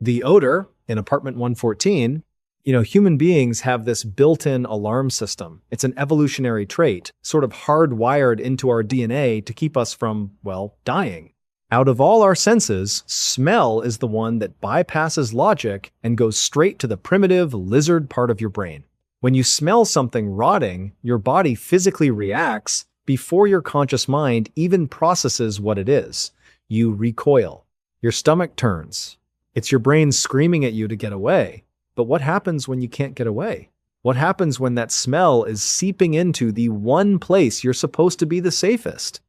The odor in apartment 114, human beings have this built-in alarm system. It's an evolutionary trait, sort of hardwired into our DNA to keep us from, well, dying. Out of all our senses, smell is the one that bypasses logic and goes straight to the primitive lizard part of your brain. When you smell something rotting, your body physically reacts before your conscious mind even processes what it is. You recoil. Your stomach turns. It's your brain screaming at you to get away. But what happens when you can't get away? What happens when that smell is seeping into the one place you're supposed to be the safest?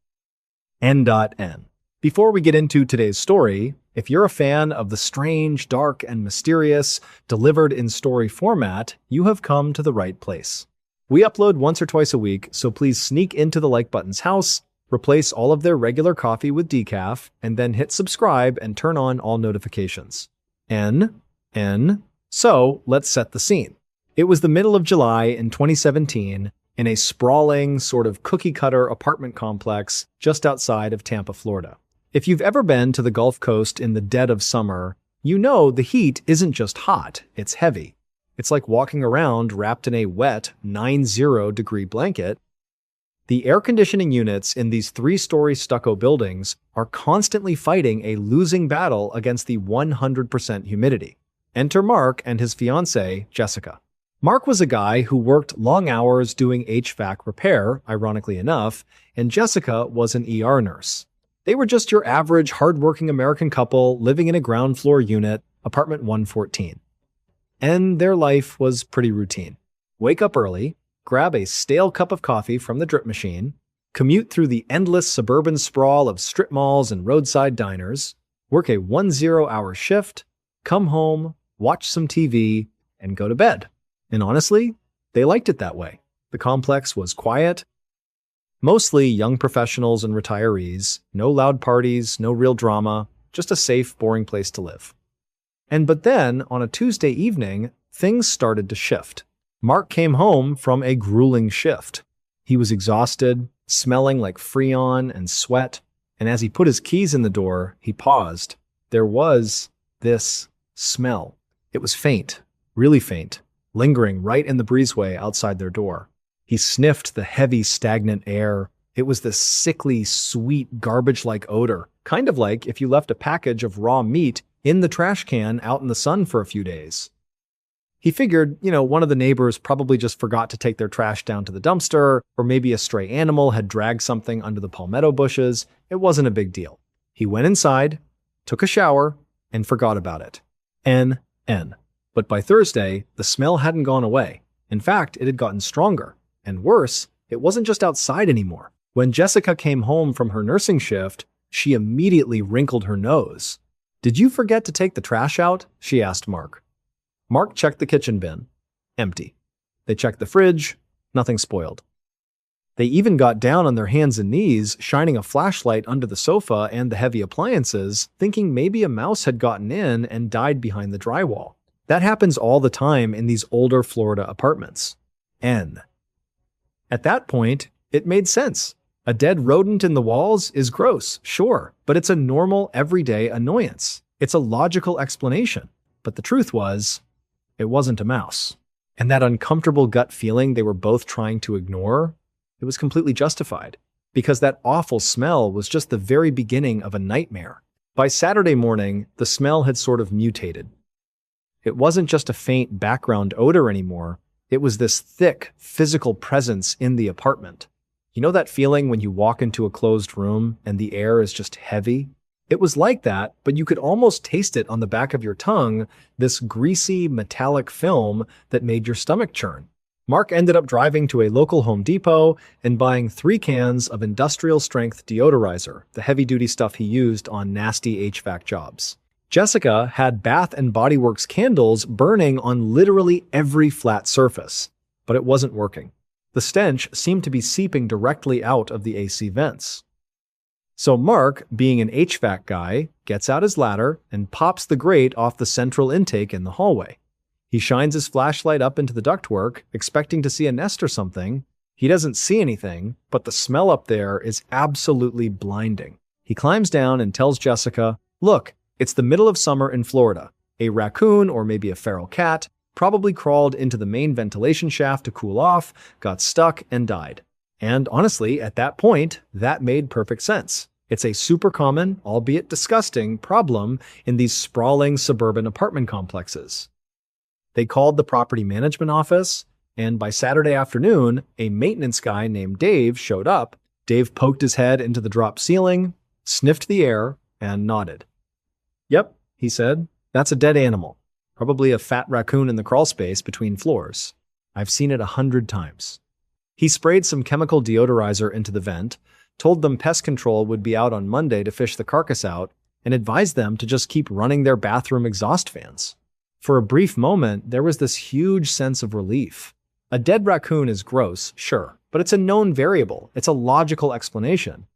N.N. Before we get into today's story, if you're a fan of the strange, dark, and mysterious delivered in story format, you have come to the right place. We upload once or twice a week, so please sneak into the like button's house, replace all of their regular coffee with decaf, and then hit subscribe and turn on all notifications. So, let's set the scene. It was the middle of July in 2017 in a sprawling, sort of cookie-cutter apartment complex just outside of Tampa, Florida. If you've ever been to the Gulf Coast in the dead of summer, you know the heat isn't just hot, it's heavy. It's like walking around wrapped in a wet 90-degree blanket. The air conditioning units in these 3-story stucco buildings are constantly fighting a losing battle against the 100% humidity. Enter Mark and his fiancée, Jessica. Mark was a guy who worked long hours doing HVAC repair, ironically enough, and Jessica was an ER nurse. They were just your average hardworking American couple living in a ground floor unit, apartment 114. And their life was pretty routine. Wake up early, grab a stale cup of coffee from the drip machine, commute through the endless suburban sprawl of strip malls and roadside diners, work a 10-hour shift, come home, watch some TV, and go to bed. And honestly, they liked it that way. The complex was quiet, mostly young professionals and retirees, no loud parties, no real drama, just a safe, boring place to live. But then, on a Tuesday evening, things started to shift. Mark came home from a grueling shift. He was exhausted, smelling like Freon and sweat, and as he put his keys in the door, he paused. There was this smell. It was faint, really faint, lingering right in the breezeway outside their door. He sniffed the heavy, stagnant air. It was this sickly, sweet, garbage-like odor, kind of like if you left a package of raw meat in the trash can out in the sun for a few days. He figured, one of the neighbors probably just forgot to take their trash down to the dumpster, or maybe a stray animal had dragged something under the palmetto bushes. It wasn't a big deal. He went inside, took a shower, and forgot about it. N. But by Thursday, the smell hadn't gone away. In fact, it had gotten stronger. And worse, it wasn't just outside anymore. When Jessica came home from her nursing shift, she immediately wrinkled her nose. "Did you forget to take the trash out?" she asked Mark. Mark checked the kitchen bin. Empty. They checked the fridge. Nothing spoiled. They even got down on their hands and knees, shining a flashlight under the sofa and the heavy appliances, thinking maybe a mouse had gotten in and died behind the drywall. That happens all the time in these older Florida apartments. N. At that point, it made sense. A dead rodent in the walls is gross, sure, but it's a normal, everyday annoyance. It's a logical explanation. But the truth was, it wasn't a mouse. And that uncomfortable gut feeling they were both trying to ignore, it was completely justified. Because that awful smell was just the very beginning of a nightmare. By Saturday morning, the smell had sort of mutated. It wasn't just a faint background odor anymore. It was this thick, physical presence in the apartment. You know that feeling when you walk into a closed room and the air is just heavy? It was like that, but you could almost taste it on the back of your tongue, this greasy, metallic film that made your stomach churn. Mark ended up driving to a local Home Depot and buying 3 cans of industrial-strength deodorizer, the heavy-duty stuff he used on nasty HVAC jobs. Jessica had Bath & Body Works candles burning on literally every flat surface, but it wasn't working. The stench seemed to be seeping directly out of the AC vents. So Mark, being an HVAC guy, gets out his ladder and pops the grate off the central intake in the hallway. He shines his flashlight up into the ductwork, expecting to see a nest or something. He doesn't see anything, but the smell up there is absolutely blinding. He climbs down and tells Jessica, "Look, it's the middle of summer in Florida. A raccoon or maybe a feral cat probably crawled into the main ventilation shaft to cool off, got stuck, and died. And honestly, at that point, that made perfect sense. It's a super common, albeit disgusting, problem in these sprawling suburban apartment complexes. They called the property management office, and by Saturday afternoon, a maintenance guy named Dave showed up. Dave poked his head into the drop ceiling, sniffed the air, and nodded. "Yep," he said, "that's a dead animal. Probably a fat raccoon in the crawl space between floors. I've seen it 100 times. He sprayed some chemical deodorizer into the vent, told them pest control would be out on Monday to fish the carcass out, and advised them to just keep running their bathroom exhaust fans. For a brief moment, there was this huge sense of relief. A dead raccoon is gross, sure, but it's a known variable. It's a logical explanation.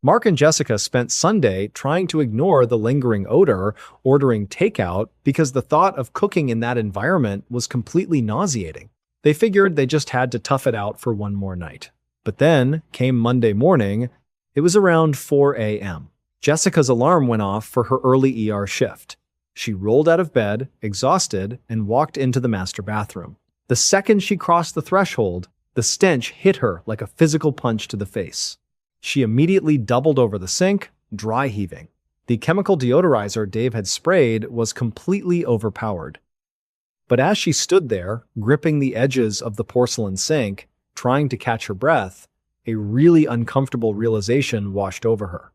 Mark and Jessica spent Sunday trying to ignore the lingering odor, ordering takeout, because the thought of cooking in that environment was completely nauseating. They figured they just had to tough it out for one more night. But then came Monday morning. It was around 4 a.m. Jessica's alarm went off for her early ER shift. She rolled out of bed, exhausted, and walked into the master bathroom. The second she crossed the threshold, the stench hit her like a physical punch to the face. She immediately doubled over the sink, dry heaving. The chemical deodorizer Dave had sprayed was completely overpowered. But as she stood there, gripping the edges of the porcelain sink, trying to catch her breath, a really uncomfortable realization washed over her.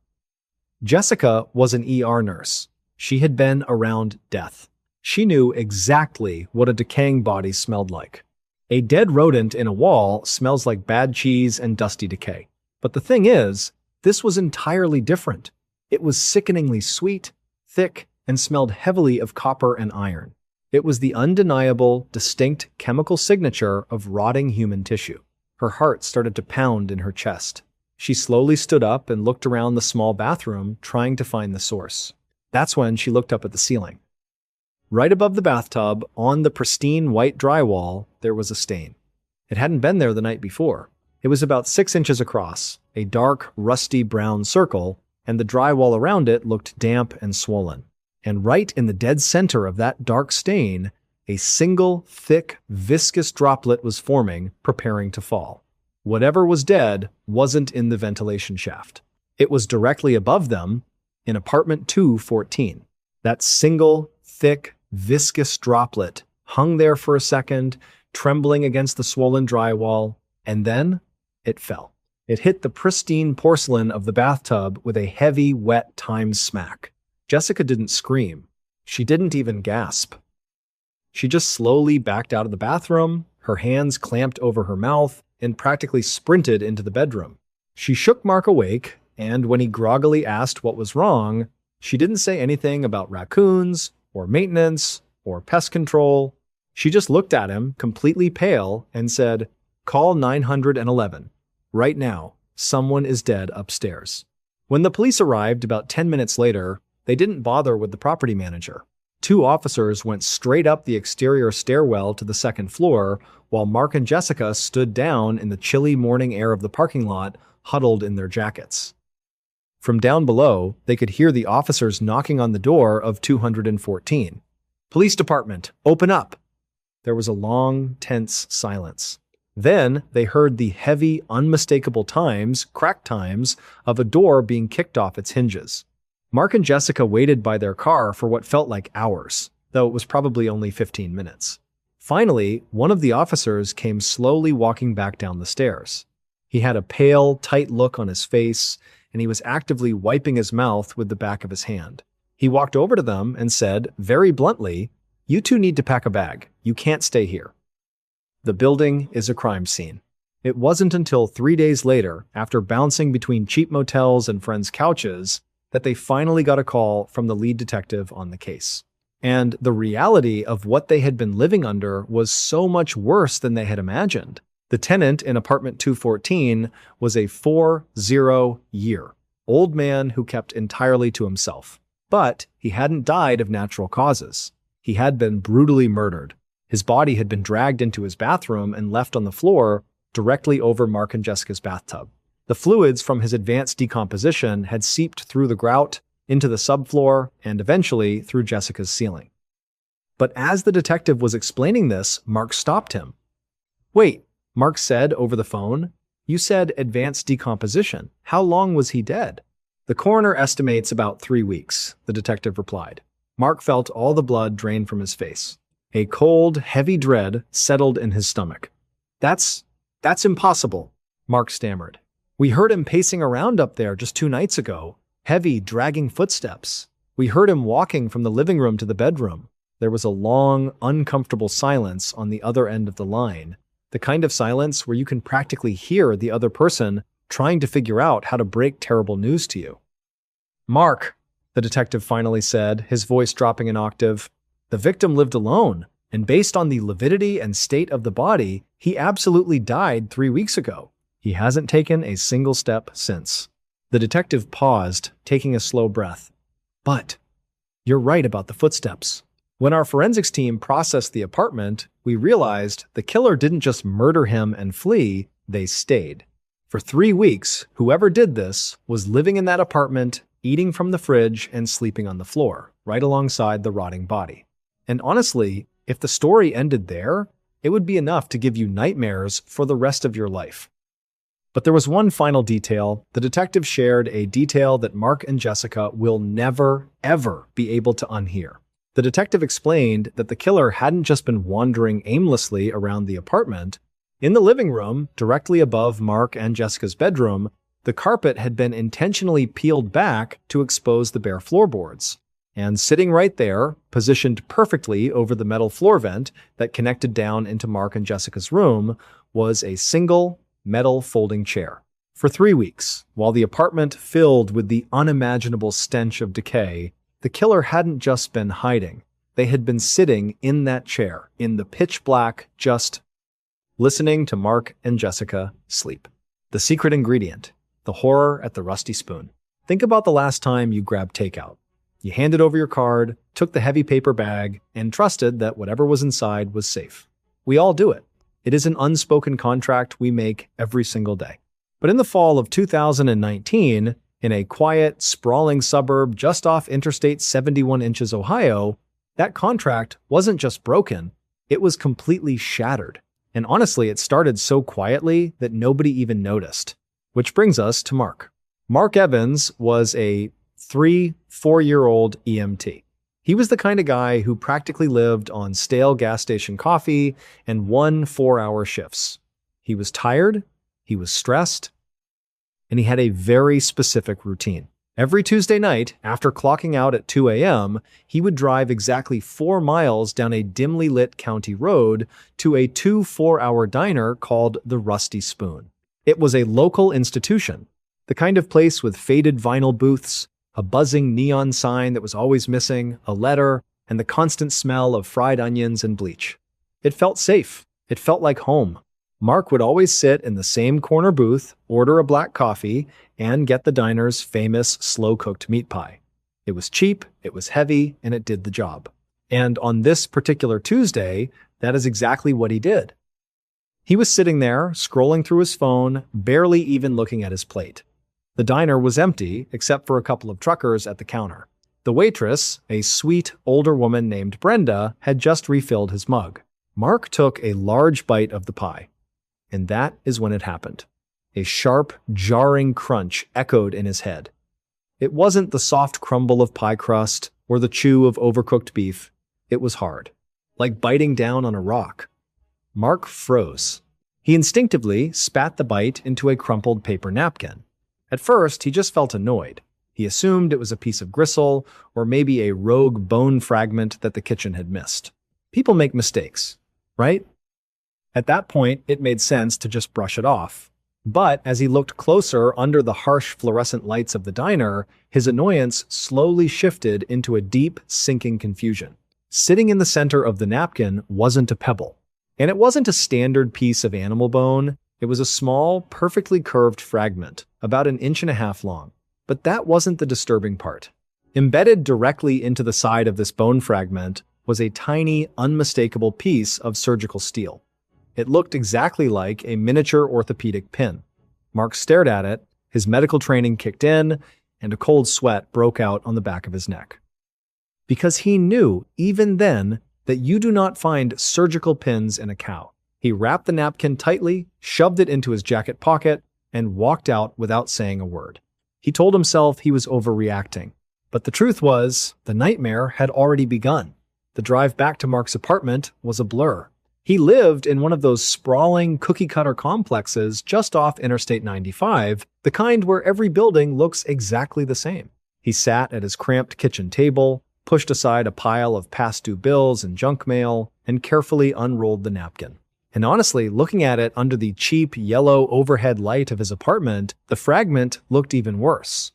Jessica was an ER nurse. She had been around death. She knew exactly what a decaying body smelled like. A dead rodent in a wall smells like bad cheese and dusty decay. But the thing is, this was entirely different. It was sickeningly sweet, thick, and smelled heavily of copper and iron. It was the undeniable, distinct chemical signature of rotting human tissue. Her heart started to pound in her chest. She slowly stood up and looked around the small bathroom, trying to find the source. That's when she looked up at the ceiling. Right above the bathtub, on the pristine white drywall, there was a stain. It hadn't been there the night before. It was about 6 inches across, a dark, rusty brown circle, and the drywall around it looked damp and swollen. And right in the dead center of that dark stain, a single, thick, viscous droplet was forming, preparing to fall. Whatever was dead wasn't in the ventilation shaft. It was directly above them, in apartment 214. That single, thick, viscous droplet hung there for a second, trembling against the swollen drywall, and then it fell. It hit the pristine porcelain of the bathtub with a heavy, wet time smack. Jessica didn't scream. She didn't even gasp. She just slowly backed out of the bathroom, her hands clamped over her mouth, and practically sprinted into the bedroom. She shook Mark awake, and when he groggily asked what was wrong, she didn't say anything about raccoons, or maintenance, or pest control. She just looked at him, completely pale, and said, "Call 911. Right now, someone is dead upstairs." When the police arrived about 10 minutes later, they didn't bother with the property manager. 2 officers went straight up the exterior stairwell to the second floor, while Mark and Jessica stood down in the chilly morning air of the parking lot, huddled in their jackets. From down below, they could hear the officers knocking on the door of 214. "Police department, open up!" There was a long, tense silence. Then they heard the heavy, unmistakable crack times, of a door being kicked off its hinges. Mark and Jessica waited by their car for what felt like hours, though it was probably only 15 minutes. Finally, one of the officers came slowly walking back down the stairs. He had a pale, tight look on his face, and he was actively wiping his mouth with the back of his hand. He walked over to them and said, very bluntly, "You two need to pack a bag. You can't stay here." The building is a crime scene. It wasn't until 3 days later, after bouncing between cheap motels and friends' couches, that they finally got a call from the lead detective on the case. And the reality of what they had been living under was so much worse than they had imagined. The tenant in apartment 214 was a 40-year old man who kept entirely to himself. But he hadn't died of natural causes. He had been brutally murdered. His body had been dragged into his bathroom and left on the floor directly over Mark and Jessica's bathtub. The fluids from his advanced decomposition had seeped through the grout, into the subfloor, and eventually through Jessica's ceiling. But as the detective was explaining this, Mark stopped him. "Wait," Mark said over the phone. "You said advanced decomposition. How long was he dead?" "The coroner estimates about 3 weeks," the detective replied. Mark felt all the blood drain from his face. A cold, heavy dread settled in his stomach. That's impossible," Mark stammered. "We heard him pacing around up there just 2 nights ago. Heavy, dragging footsteps. We heard him walking from the living room to the bedroom." There was a long, uncomfortable silence on the other end of the line. The kind of silence where you can practically hear the other person trying to figure out how to break terrible news to you. "Mark," the detective finally said, his voice dropping an octave, "the victim lived alone, and based on the lividity and state of the body, he absolutely died 3 weeks ago. He hasn't taken a single step since." The detective paused, taking a slow breath. "But you're right about the footsteps. When our forensics team processed the apartment, we realized the killer didn't just murder him and flee, they stayed. For 3 weeks, whoever did this was living in that apartment, eating from the fridge and sleeping on the floor, right alongside the rotting body. And honestly, if the story ended there, it would be enough to give you nightmares for the rest of your life." But there was one final detail. The detective shared a detail that Mark and Jessica will never, ever be able to unhear. The detective explained that the killer hadn't just been wandering aimlessly around the apartment. In the living room, directly above Mark and Jessica's bedroom, the carpet had been intentionally peeled back to expose the bare floorboards. And sitting right there, positioned perfectly over the metal floor vent that connected down into Mark and Jessica's room, was a single metal folding chair. For 3 weeks, while the apartment filled with the unimaginable stench of decay, the killer hadn't just been hiding. They had been sitting in that chair, in the pitch black, just listening to Mark and Jessica sleep. The secret ingredient, the horror at the rusty spoon. Think about the last time you grabbed takeout. You handed over your card, took the heavy paper bag, and trusted that whatever was inside was safe. We all do it. It is an unspoken contract we make every single day. But in the fall of 2019, in a quiet, sprawling suburb just off Interstate 71 Inches, Ohio, that contract wasn't just broken, it was completely shattered. And honestly, it started so quietly that nobody even noticed. Which brings us to Mark. Mark Evans was a 4-year-old EMT. He was the kind of guy who practically lived on stale gas station coffee and 1 4-hour shifts. He was tired, he was stressed, and he had a very specific routine. Every Tuesday night, after clocking out at 2 a.m., he would drive exactly 4 miles down a dimly lit county road to a 2 4-hour diner called the Rusty Spoon. It was a local institution, the kind of place with faded vinyl booths, a buzzing neon sign that was always missing, a letter, and the constant smell of fried onions and bleach. It felt safe. It felt like home. Mark would always sit in the same corner booth, order a black coffee, and get the diner's famous slow-cooked meat pie. It was cheap, it was heavy, and it did the job. And on this particular Tuesday, that is exactly what he did. He was sitting there, scrolling through his phone, barely even looking at his plate. The diner was empty, except for a couple of truckers at the counter. The waitress, a sweet, older woman named Brenda, had just refilled his mug. Mark took a large bite of the pie. And that is when it happened. A sharp, jarring crunch echoed in his head. It wasn't the soft crumble of pie crust or the chew of overcooked beef. It was hard, like biting down on a rock. Mark froze. He instinctively spat the bite into a crumpled paper napkin. At first, he just felt annoyed. He assumed it was a piece of gristle or maybe a rogue bone fragment that the kitchen had missed. People make mistakes, right? At that point, it made sense to just brush it off. But as he looked closer under the harsh fluorescent lights of the diner, his annoyance slowly shifted into a deep, sinking confusion. Sitting in the center of the napkin wasn't a pebble. And it wasn't a standard piece of animal bone. It was a small, perfectly curved fragment, about 1.5 inches long. But that wasn't the disturbing part. Embedded directly into the side of this bone fragment was a tiny, unmistakable piece of surgical steel. It looked exactly like a miniature orthopedic pin. Mark stared at it, his medical training kicked in, and a cold sweat broke out on the back of his neck. Because he knew, even then, that you do not find surgical pins in a cow. He wrapped the napkin tightly, shoved it into his jacket pocket, and walked out without saying a word. He told himself he was overreacting. But the truth was, the nightmare had already begun. The drive back to Mark's apartment was a blur. He lived in one of those sprawling cookie-cutter complexes just off Interstate 95, the kind where every building looks exactly the same. He sat at his cramped kitchen table, pushed aside a pile of past-due bills and junk mail, and carefully unrolled the napkin. And honestly, looking at it under the cheap yellow overhead light of his apartment, the fragment looked even worse.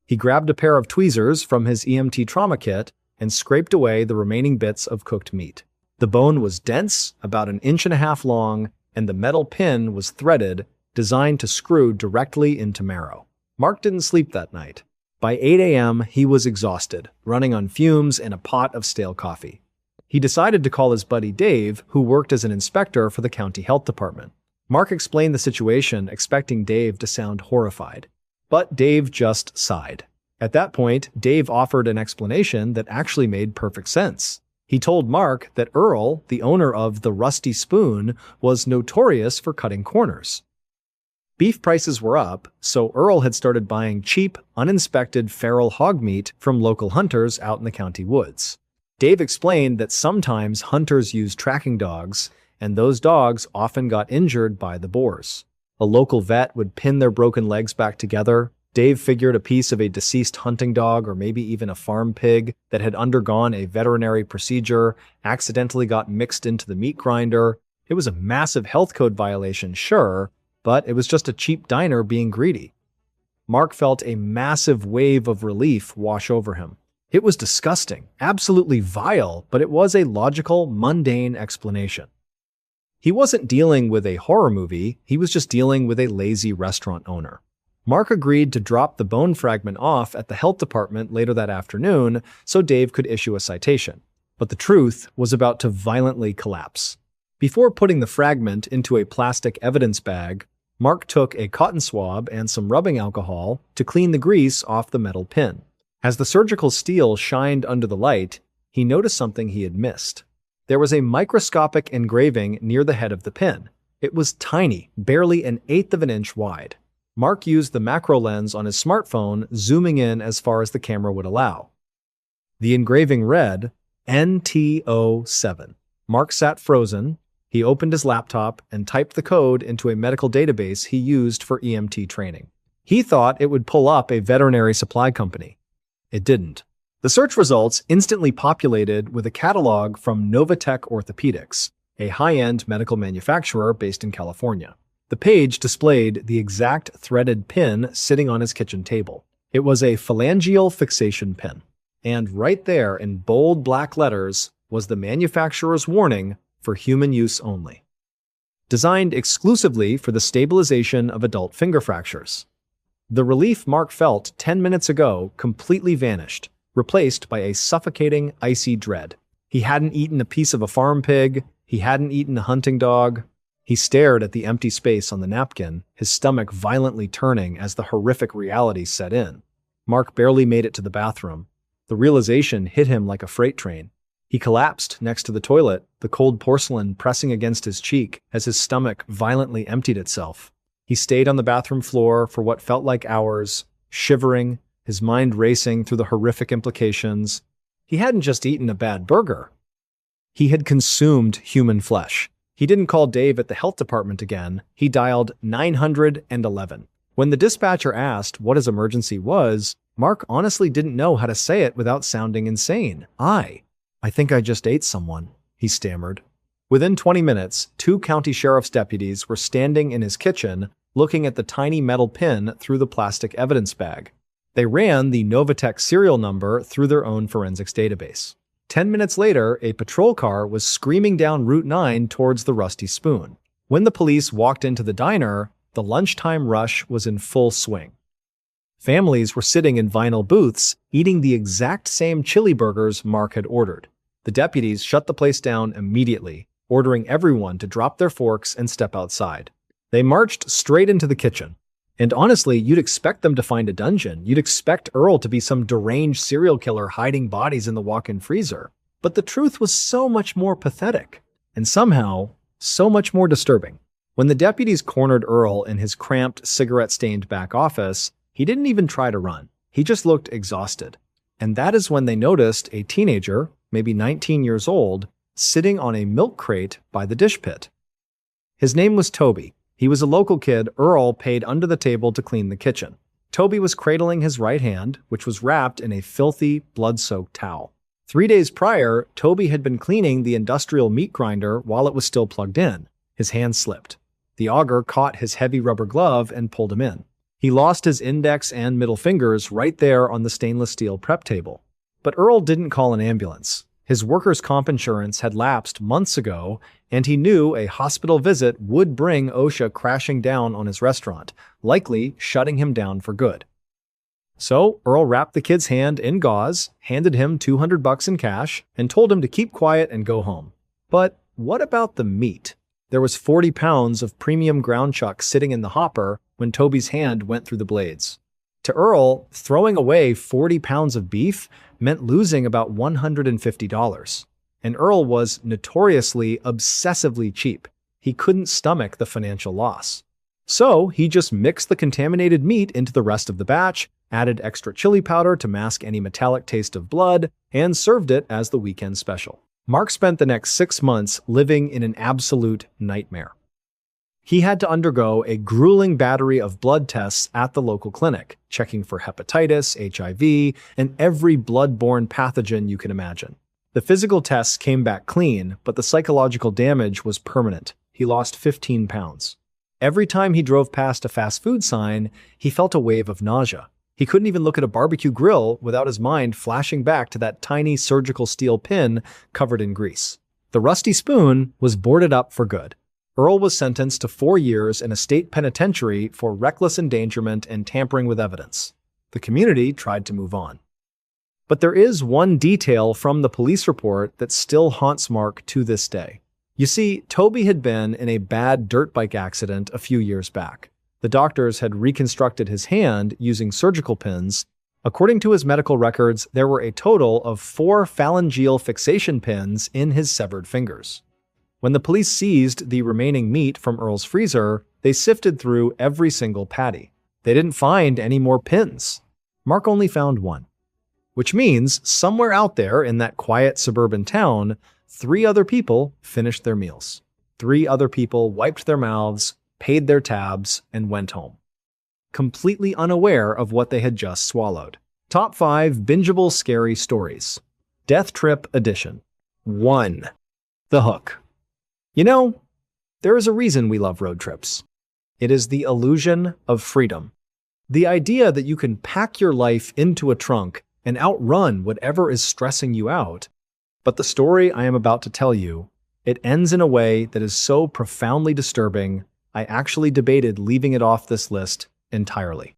He grabbed a pair of tweezers from his EMT trauma kit and scraped away the remaining bits of cooked meat. The bone was dense, about 1.5 inches long, and the metal pin was threaded, designed to screw directly into marrow. Mark didn't sleep that night. By 8 a.m., he was exhausted, running on fumes and a pot of stale coffee. He decided to call his buddy Dave, who worked as an inspector for the county health department. Mark explained the situation, expecting Dave to sound horrified. But Dave just sighed. At that point, Dave offered an explanation that actually made perfect sense. He told Mark that Earl, the owner of the Rusty Spoon, was notorious for cutting corners. Beef prices were up, so Earl had started buying cheap, uninspected feral hog meat from local hunters out in the county woods. Dave explained that sometimes hunters used tracking dogs, and those dogs often got injured by the boars. A local vet would pin their broken legs back together. Dave figured a piece of a deceased hunting dog or maybe even a farm pig that had undergone a veterinary procedure accidentally got mixed into the meat grinder. It was a massive health code violation, sure, but it was just a cheap diner being greedy. Mark felt a massive wave of relief wash over him. It was disgusting, absolutely vile, but it was a logical, mundane explanation. He wasn't dealing with a horror movie, he was just dealing with a lazy restaurant owner. Mark agreed to drop the bone fragment off at the health department later that afternoon so Dave could issue a citation. But the truth was about to violently collapse. Before putting the fragment into a plastic evidence bag, Mark took a cotton swab and some rubbing alcohol to clean the grease off the metal pin. As the surgical steel shined under the light, he noticed something he had missed. There was a microscopic engraving near the head of the pin. It was tiny, barely 1/8 of an inch wide. Mark used the macro lens on his smartphone, zooming in as far as the camera would allow. The engraving read, NTO7. Mark sat frozen. He opened his laptop and typed the code into a medical database he used for EMT training. He thought it would pull up a veterinary supply company. It didn't. The search results instantly populated with a catalog from Novatech Orthopedics, a high-end medical manufacturer based in California. The page displayed the exact threaded pin sitting on his kitchen table. It was a phalangeal fixation pin. And right there in bold black letters was the manufacturer's warning for human use only. Designed exclusively for the stabilization of adult finger fractures. The relief Mark felt 10 minutes ago completely vanished, replaced by a suffocating, icy dread. He hadn't eaten a piece of a farm pig. He hadn't eaten a hunting dog. He stared at the empty space on the napkin, his stomach violently turning as the horrific reality set in. Mark barely made it to the bathroom. The realization hit him like a freight train. He collapsed next to the toilet, the cold porcelain pressing against his cheek as his stomach violently emptied itself. He stayed on the bathroom floor for what felt like hours, shivering, his mind racing through the horrific implications. He hadn't just eaten a bad burger. He had consumed human flesh. He didn't call Dave at the health department again. He dialed 911. When the dispatcher asked what his emergency was, Mark honestly didn't know how to say it without sounding insane. I think I just ate someone, he stammered. Within 20 minutes, 2 county sheriff's deputies were standing in his kitchen, looking at the tiny metal pin through the plastic evidence bag. They ran the Novatech serial number through their own forensics database. 10 minutes later, a patrol car was screaming down Route 9 towards the Rusty Spoon. When the police walked into the diner, the lunchtime rush was in full swing. Families were sitting in vinyl booths, eating the exact same chili burgers Mark had ordered. The deputies shut the place down immediately, ordering everyone to drop their forks and step outside. They marched straight into the kitchen. And honestly, you'd expect them to find a dungeon. You'd expect Earl to be some deranged serial killer hiding bodies in the walk-in freezer. But the truth was so much more pathetic, and somehow, so much more disturbing. When the deputies cornered Earl in his cramped, cigarette-stained back office, he didn't even try to run. He just looked exhausted. And that is when they noticed a teenager, maybe 19 years old, sitting on a milk crate by the dish pit. His name was Toby. He was a local kid Earl paid under the table to clean the kitchen. Toby was cradling his right hand, which was wrapped in a filthy, blood-soaked towel. 3 days prior, Toby had been cleaning the industrial meat grinder while it was still plugged in. His hand slipped. The auger caught his heavy rubber glove and pulled him in. He lost his index and middle fingers right there on the stainless steel prep table. But Earl didn't call an ambulance. His workers' comp insurance had lapsed months ago, and he knew a hospital visit would bring OSHA crashing down on his restaurant, likely shutting him down for good. So Earl wrapped the kid's hand in gauze, handed him $200 in cash, and told him to keep quiet and go home. But what about the meat? There was 40 pounds of premium ground chuck sitting in the hopper when Toby's hand went through the blades. To Earl, throwing away 40 pounds of beef meant losing about $150. And Earl was notoriously, obsessively cheap. He couldn't stomach the financial loss. So he just mixed the contaminated meat into the rest of the batch, added extra chili powder to mask any metallic taste of blood, and served it as the weekend special. Mark spent the next 6 months living in an absolute nightmare. He had to undergo a grueling battery of blood tests at the local clinic, checking for hepatitis, HIV, and every blood-borne pathogen you can imagine. The physical tests came back clean, but the psychological damage was permanent. He lost 15 pounds. Every time he drove past a fast food sign, he felt a wave of nausea. He couldn't even look at a barbecue grill without his mind flashing back to that tiny surgical steel pin covered in grease. The rusty spoon was boarded up for good. Earl was sentenced to 4 years in a state penitentiary for reckless endangerment and tampering with evidence. The community tried to move on. But there is one detail from the police report that still haunts Mark to this day. You see, Toby had been in a bad dirt bike accident a few years back. The doctors had reconstructed his hand using surgical pins. According to his medical records, there were a total of 4 phalangeal fixation pins in his severed fingers. When the police seized the remaining meat from Earl's freezer, they sifted through every single patty. They didn't find any more pins. Mark only found one. Which means, somewhere out there in that quiet suburban town, 3 other people finished their meals. 3 other people wiped their mouths, paid their tabs, and went home, completely unaware of what they had just swallowed. Top 5 bingeable scary stories. Death Trip Edition. 1. The Hook. You know, there is a reason we love road trips. It is the illusion of freedom. The idea that you can pack your life into a trunk and outrun whatever is stressing you out. But the story I am about to tell you, it ends in a way that is so profoundly disturbing, I actually debated leaving it off this list entirely.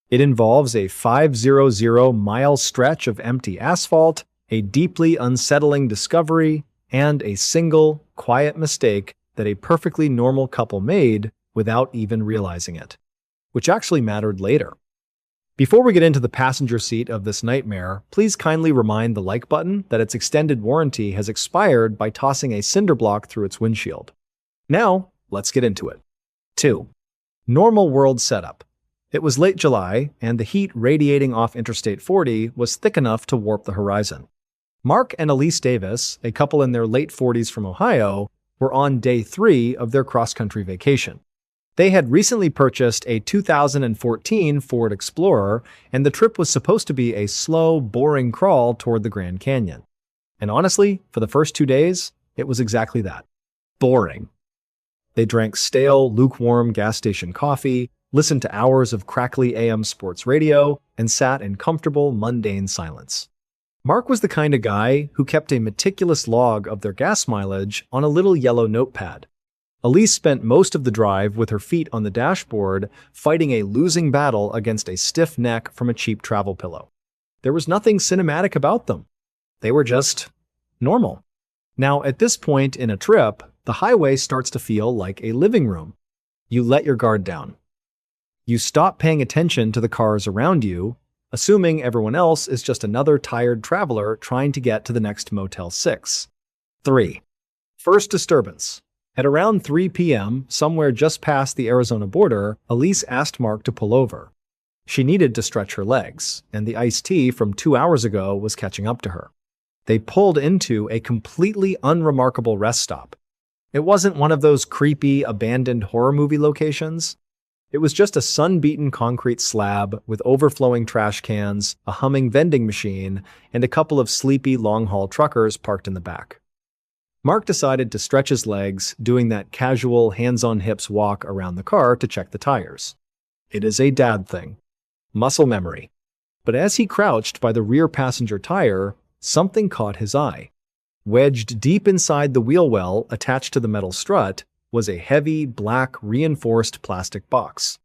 It involves a 500-mile stretch of empty asphalt, a deeply unsettling discovery, and a single, quiet mistake that a perfectly normal couple made without even realizing it, which actually mattered later. Before we get into the passenger seat of this nightmare, please kindly remind the like button that its extended warranty has expired by tossing a cinder block through its windshield. Now, let's get into it. 2. Normal world setup. It was late July, and the heat radiating off Interstate 40 was thick enough to warp the horizon. Mark and Elise Davis, a couple in their late 40s from Ohio, were on day 3 of their cross-country vacation. They had recently purchased a 2014 Ford Explorer, and the trip was supposed to be a slow, boring crawl toward the Grand Canyon. And honestly, for the first 2 days, it was exactly that. Boring. They drank stale, lukewarm gas station coffee, listened to hours of crackly AM sports radio, and sat in comfortable, mundane silence. Mark was the kind of guy who kept a meticulous log of their gas mileage on a little yellow notepad. Elise spent most of the drive with her feet on the dashboard, fighting a losing battle against a stiff neck from a cheap travel pillow. There was nothing cinematic about them. They were just normal. Now, at this point in a trip, the highway starts to feel like a living room. You let your guard down. You stop paying attention to the cars around you, assuming everyone else is just another tired traveler trying to get to the next Motel 6. 3. First disturbance. At around 3 p.m., somewhere just past the Arizona border, Elise asked Mark to pull over. She needed to stretch her legs, and the iced tea from 2 hours ago was catching up to her. They pulled into a completely unremarkable rest stop. It wasn't one of those creepy, abandoned horror movie locations. It was just a sun-beaten concrete slab with overflowing trash cans, a humming vending machine, and a couple of sleepy long-haul truckers parked in the back. Mark decided to stretch his legs, doing that casual, hands-on-hips walk around the car to check the tires. It is a dad thing. Muscle memory. But as he crouched by the rear passenger tire, something caught his eye. Wedged deep inside the wheel well attached to the metal strut was a heavy, black, reinforced plastic box.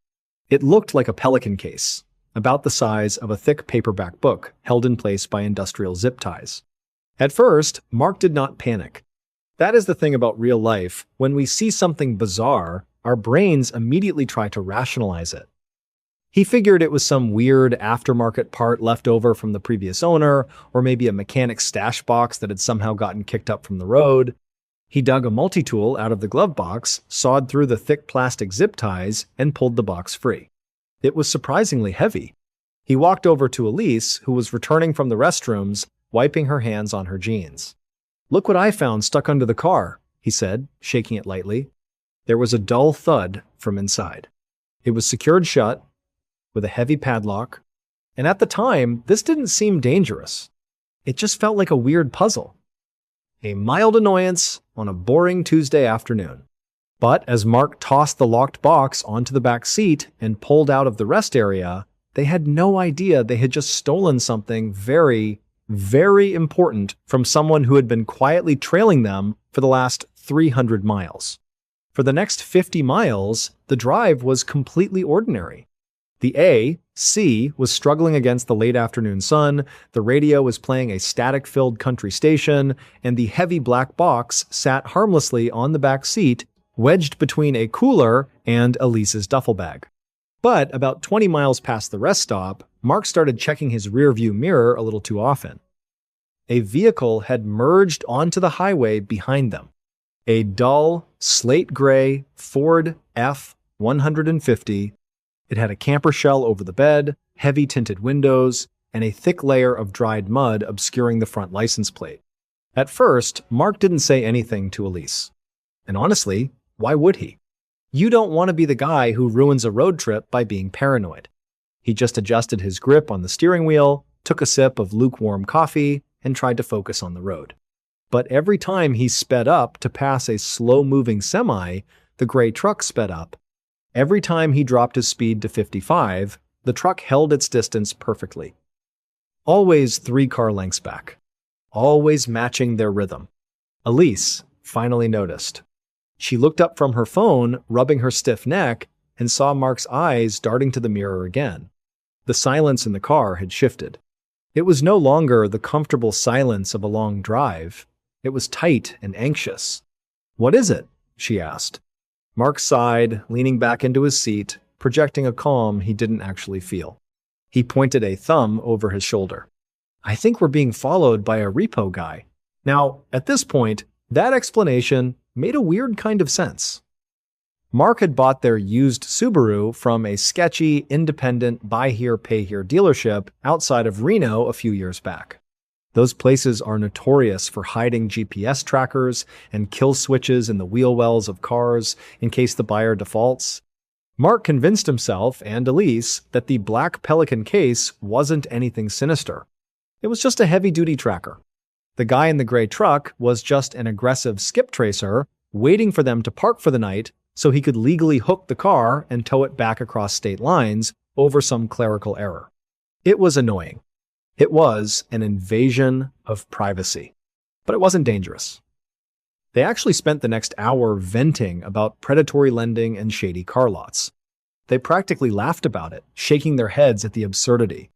It looked like a pelican case, about the size of a thick paperback book held in place by industrial zip ties. At first, Mark did not panic. That is the thing about real life. When we see something bizarre, our brains immediately try to rationalize it. He figured it was some weird aftermarket part left over from the previous owner, or maybe a mechanic's stash box that had somehow gotten kicked up from the road. He dug a multi-tool out of the glove box, sawed through the thick plastic zip ties, and pulled the box free. It was surprisingly heavy. He walked over to Elise, who was returning from the restrooms, wiping her hands on her jeans. "Look what I found stuck under the car," he said, shaking it lightly. There was a dull thud from inside. It was secured shut, with a heavy padlock, and at the time, this didn't seem dangerous. It just felt like a weird puzzle. A mild annoyance on a boring Tuesday afternoon. But as Mark tossed the locked box onto the back seat and pulled out of the rest area, they had no idea they had just stolen something very, very important from someone who had been quietly trailing them for the last 300 miles. For the next 50 miles, the drive was completely ordinary. The AC was struggling against the late afternoon sun, the radio was playing a static-filled country station, and the heavy black box sat harmlessly on the back seat, wedged between a cooler and Elise's duffel bag. But about 20 miles past the rest stop, Mark started checking his rearview mirror a little too often. A vehicle had merged onto the highway behind them. A dull, slate-gray Ford F-150. It had a camper shell over the bed, heavy tinted windows, and a thick layer of dried mud obscuring the front license plate. At first, Mark didn't say anything to Elise. And honestly, why would he? You don't want to be the guy who ruins a road trip by being paranoid. He just adjusted his grip on the steering wheel, took a sip of lukewarm coffee, and tried to focus on the road. But every time he sped up to pass a slow-moving semi, the gray truck sped up. Every time he dropped his speed to 55, the truck held its distance perfectly. Always 3 car lengths back. Always matching their rhythm. Elise finally noticed. She looked up from her phone, rubbing her stiff neck, and saw Mark's eyes darting to the mirror again. The silence in the car had shifted. It was no longer the comfortable silence of a long drive. It was tight and anxious. "What is it?" she asked. Mark sighed, leaning back into his seat, projecting a calm he didn't actually feel. He pointed a thumb over his shoulder. "I think we're being followed by a repo guy." Now, at this point, that explanation made a weird kind of sense. Mark had bought their used Subaru from a sketchy, independent buy-here, pay-here dealership outside of Reno a few years back. Those places are notorious for hiding GPS trackers and kill switches in the wheel wells of cars in case the buyer defaults. Mark convinced himself and Elise that the black Pelican case wasn't anything sinister. It was just a heavy-duty tracker. The guy in the gray truck was just an aggressive skip tracer waiting for them to park for the night so he could legally hook the car and tow it back across state lines over some clerical error. It was annoying. It was an invasion of privacy, but it wasn't dangerous. They actually spent the next hour venting about predatory lending and shady car lots. They practically laughed about it, shaking their heads at the absurdity.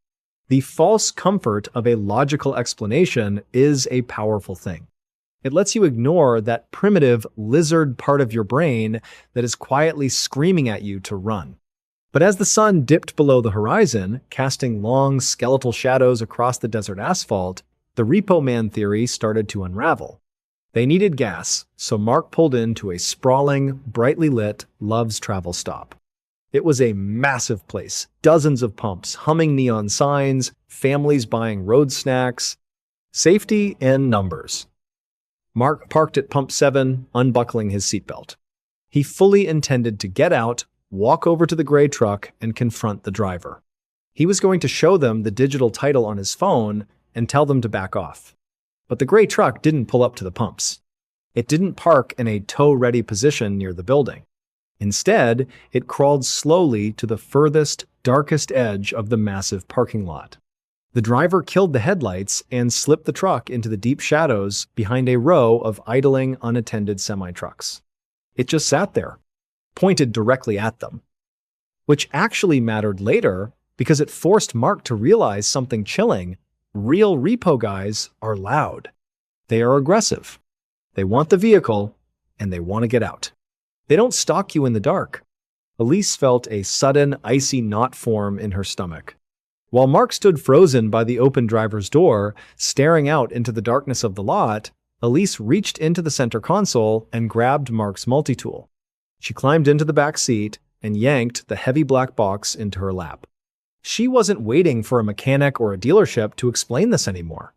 The false comfort of a logical explanation is a powerful thing. It lets you ignore that primitive lizard part of your brain that is quietly screaming at you to run. But as the sun dipped below the horizon, casting long, skeletal shadows across the desert asphalt, the Repo Man theory started to unravel. They needed gas, so Mark pulled into a sprawling, brightly lit Love's Travel stop. It was a massive place, dozens of pumps, humming neon signs, families buying road snacks, safety in numbers. Mark parked at pump 7, unbuckling his seatbelt. He fully intended to get out, walk over to the gray truck, and confront the driver. He was going to show them the digital title on his phone and tell them to back off. But the gray truck didn't pull up to the pumps. It didn't park in a tow-ready position near the building. Instead, it crawled slowly to the furthest, darkest edge of the massive parking lot. The driver killed the headlights and slipped the truck into the deep shadows behind a row of idling, unattended semi-trucks. It just sat there, pointed directly at them. Which actually mattered later because it forced Mark to realize something chilling. Real repo guys are loud. They are aggressive. They want the vehicle, and they want to get out. They don't stalk you in the dark. Elise felt a sudden, icy knot form in her stomach. While Mark stood frozen by the open driver's door, staring out into the darkness of the lot, Elise reached into the center console and grabbed Mark's multi-tool. She climbed into the back seat and yanked the heavy black box into her lap. She wasn't waiting for a mechanic or a dealership to explain this anymore.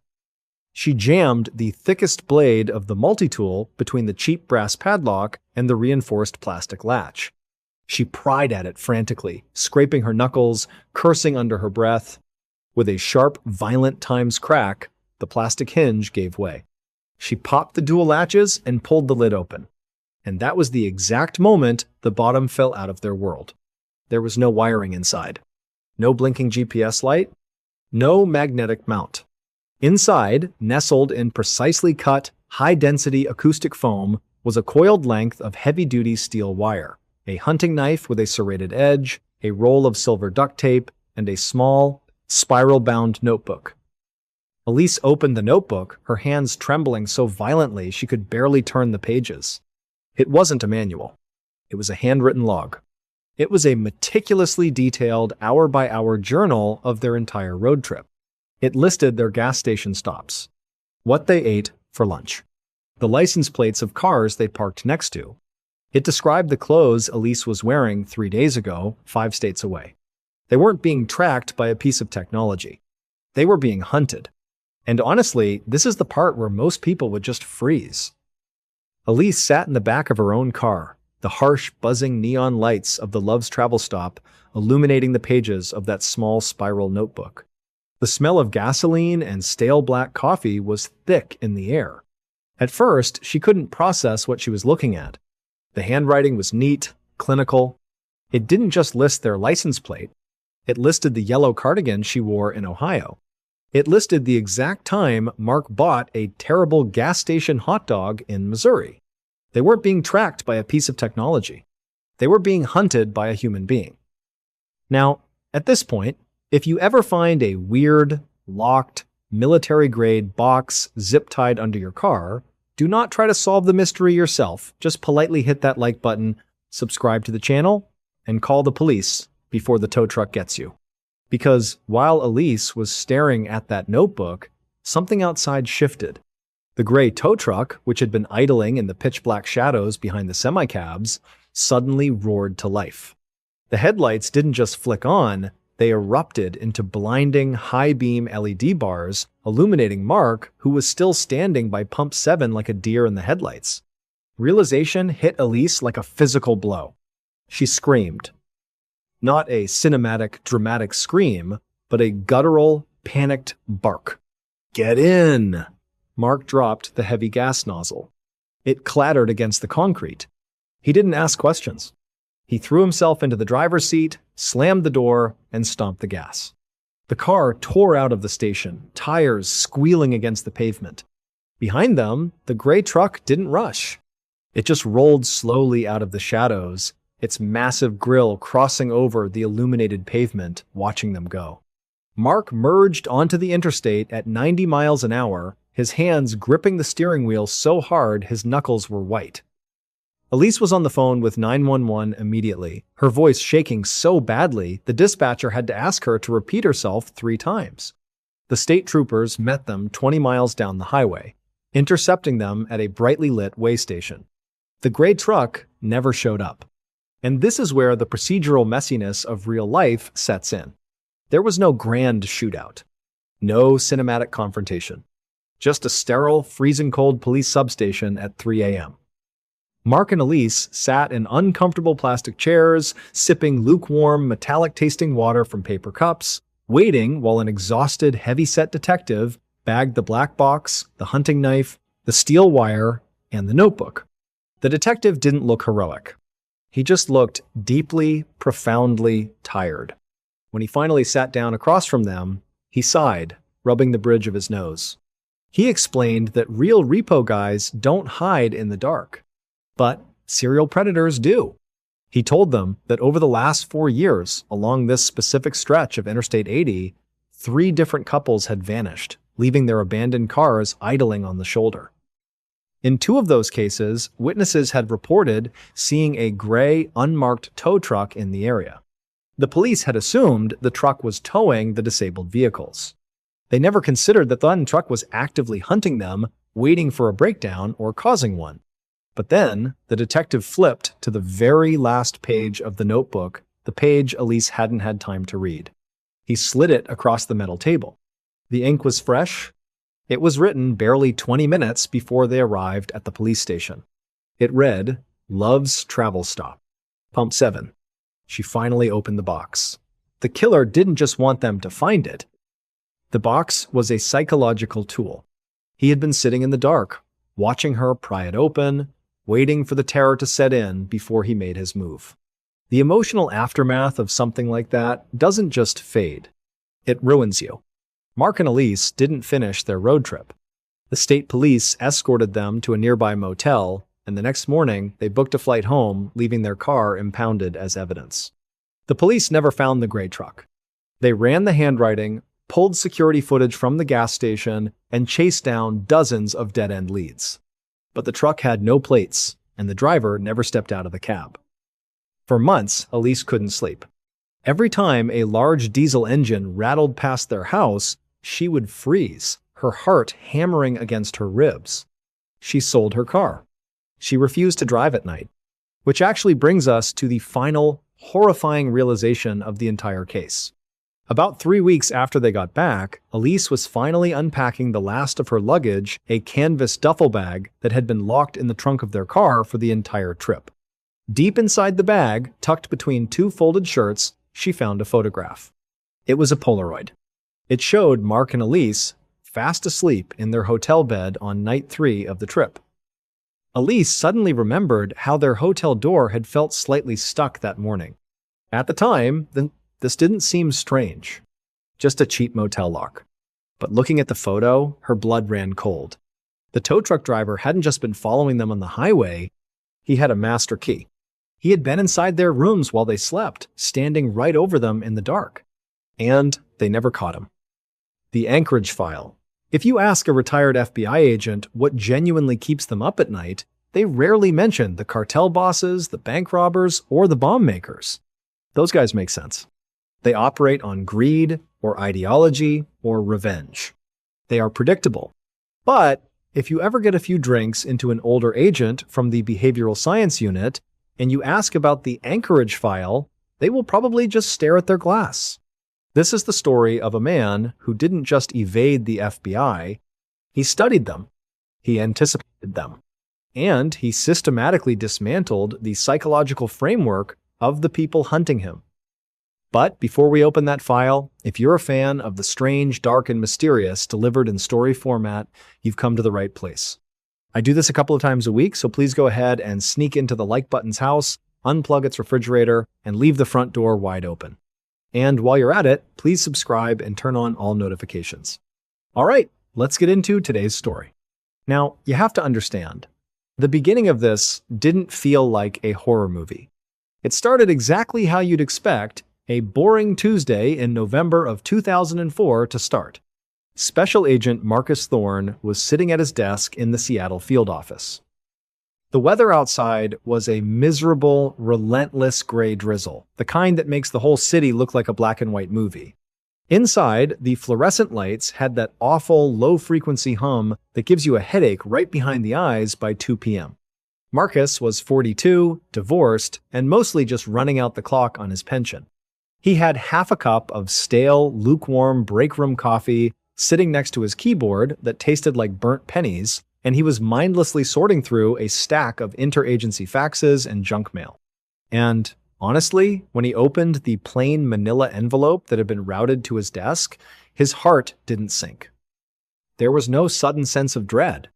She jammed the thickest blade of the multi-tool between the cheap brass padlock and the reinforced plastic latch. She pried at it frantically, scraping her knuckles, cursing under her breath. With a sharp, violent times crack, the plastic hinge gave way. She popped the dual latches and pulled the lid open. And that was the exact moment the bottom fell out of their world. There was no wiring inside. No blinking GPS light. No magnetic mount. Inside, nestled in precisely cut, high-density acoustic foam, was a coiled length of heavy-duty steel wire, a hunting knife with a serrated edge, a roll of silver duct tape, and a small, spiral-bound notebook. Elise opened the notebook, her hands trembling so violently she could barely turn the pages. It wasn't a manual. It was a handwritten log. It was a meticulously detailed, hour-by-hour journal of their entire road trip. It listed their gas station stops, what they ate for lunch, the license plates of cars they parked next to. It described the clothes Elise was wearing 3 days ago, 5 states away. They weren't being tracked by a piece of technology. They were being hunted. And honestly, this is the part where most people would just freeze. Elise sat in the back of her own car, the harsh, buzzing neon lights of the Love's Travel stop illuminating the pages of that small spiral notebook. The smell of gasoline and stale black coffee was thick in the air. At first, she couldn't process what she was looking at. The handwriting was neat, clinical. It didn't just list their license plate. It listed the yellow cardigan she wore in Ohio. It listed the exact time Mark bought a terrible gas station hot dog in Missouri. They weren't being tracked by a piece of technology. They were being hunted by a human being. Now, at this point, if you ever find a weird, locked, military-grade box zip-tied under your car, do not try to solve the mystery yourself. Just politely hit that like button, subscribe to the channel, and call the police before the tow truck gets you. Because while Elise was staring at that notebook, something outside shifted. The gray tow truck, which had been idling in the pitch-black shadows behind the semi-cabs, suddenly roared to life. The headlights didn't just flick on, they erupted into blinding, high-beam LED bars, illuminating Mark, who was still standing by pump 7 like a deer in the headlights. Realization hit Elise like a physical blow. She screamed. Not a cinematic, dramatic scream, but a guttural, panicked bark. "Get in!" Mark dropped the heavy gas nozzle. It clattered against the concrete. He didn't ask questions. He threw himself into the driver's seat, slammed the door, and stomped the gas. The car tore out of the station, tires squealing against the pavement. Behind them, the gray truck didn't rush. It just rolled slowly out of the shadows, its massive grille crossing over the illuminated pavement, watching them go. Mark merged onto the interstate at 90 miles an hour, his hands gripping the steering wheel so hard his knuckles were white. Elise was on the phone with 911 immediately, her voice shaking so badly the dispatcher had to ask her to repeat herself 3 times. The state troopers met them 20 miles down the highway, intercepting them at a brightly lit way station. The gray truck never showed up. And this is where the procedural messiness of real life sets in. There was no grand shootout. No cinematic confrontation. Just a sterile, freezing cold police substation at 3 a.m. Mark and Elise sat in uncomfortable plastic chairs, sipping lukewarm, metallic-tasting water from paper cups, waiting while an exhausted, heavy-set detective bagged the black box, the hunting knife, the steel wire, and the notebook. The detective didn't look heroic. He just looked deeply, profoundly tired. When he finally sat down across from them, he sighed, rubbing the bridge of his nose. He explained that real repo guys don't hide in the dark, but serial predators do. He told them that over the last 4 years, along this specific stretch of Interstate 80, 3 different couples had vanished, leaving their abandoned cars idling on the shoulder. In 2 of those cases, witnesses had reported seeing a gray, unmarked tow truck in the area. The police had assumed the truck was towing the disabled vehicles. They never considered that the truck was actively hunting them, waiting for a breakdown or causing one. But then, the detective flipped to the very last page of the notebook, the page Elise hadn't had time to read. He slid it across the metal table. The ink was fresh. It was written barely 20 minutes before they arrived at the police station. It read, "Love's Travel Stop. Pump 7. She finally opened the box. The killer didn't just want them to find it. The box was a psychological tool. He had been sitting in the dark, watching her pry it open, waiting for the terror to set in before he made his move. The emotional aftermath of something like that doesn't just fade. It ruins you. Mark and Elise didn't finish their road trip. The state police escorted them to a nearby motel, and the next morning they booked a flight home, leaving their car impounded as evidence. The police never found the gray truck. They ran the handwriting, pulled security footage from the gas station, and chased down dozens of dead-end leads. But the truck had no plates, and the driver never stepped out of the cab. For months, Elise couldn't sleep. Every time a large diesel engine rattled past their house, she would freeze, her heart hammering against her ribs. She sold her car. She refused to drive at night, which actually brings us to the final, horrifying realization of the entire case. About 3 weeks after they got back, Elise was finally unpacking the last of her luggage, a canvas duffel bag that had been locked in the trunk of their car for the entire trip. Deep inside the bag, tucked between 2 folded shirts, she found a photograph. It was a Polaroid. It showed Mark and Elise fast asleep in their hotel bed on night 3 of the trip. Elise suddenly remembered how their hotel door had felt slightly stuck that morning. At the time, this didn't seem strange, just a cheap motel lock. But looking at the photo, her blood ran cold. The tow truck driver hadn't just been following them on the highway, he had a master key. He had been inside their rooms while they slept, standing right over them in the dark. And they never caught him. The Anchorage file. If you ask a retired FBI agent what genuinely keeps them up at night, they rarely mention the cartel bosses, the bank robbers, or the bomb makers. Those guys make sense. They operate on greed, or ideology, or revenge. They are predictable. But if you ever get a few drinks into an older agent from the behavioral science unit, and you ask about the Anchorage file, they will probably just stare at their glass. This is the story of a man who didn't just evade the FBI, he studied them, he anticipated them, and he systematically dismantled the psychological framework of the people hunting him. But before we open that file, if you're a fan of the strange, dark, and mysterious delivered in story format, you've come to the right place. I do this a couple of times a week, so please go ahead and sneak into the like button's house, unplug its refrigerator, and leave the front door wide open. And while you're at it, please subscribe and turn on all notifications. All right, let's get into today's story. Now, you have to understand, the beginning of this didn't feel like a horror movie. It started exactly how you'd expect a boring Tuesday in November of 2004 to start. Special Agent Marcus Thorne was sitting at his desk in the Seattle field office. The weather outside was a miserable, relentless gray drizzle, the kind that makes the whole city look like a black and white movie. Inside, the fluorescent lights had that awful low-frequency hum that gives you a headache right behind the eyes by 2 p.m. Marcus was 42, divorced, and mostly just running out the clock on his pension. He had half a cup of stale, lukewarm break room coffee sitting next to his keyboard that tasted like burnt pennies, and he was mindlessly sorting through a stack of interagency faxes and junk mail. And honestly, when he opened the plain manila envelope that had been routed to his desk, his heart didn't sink. There was no sudden sense of dread.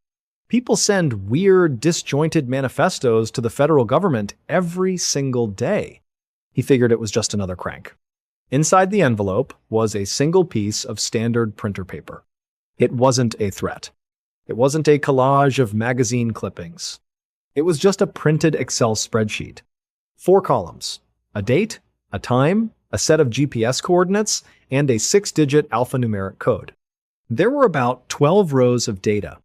People send weird, disjointed manifestos to the federal government every single day. He figured it was just another crank. Inside the envelope was a single piece of standard printer paper. It wasn't a threat. It wasn't a collage of magazine clippings. It was just a printed Excel spreadsheet. 4 columns: a date, a time, a set of GPS coordinates, and a 6-digit alphanumeric code. There were about 12 rows of data.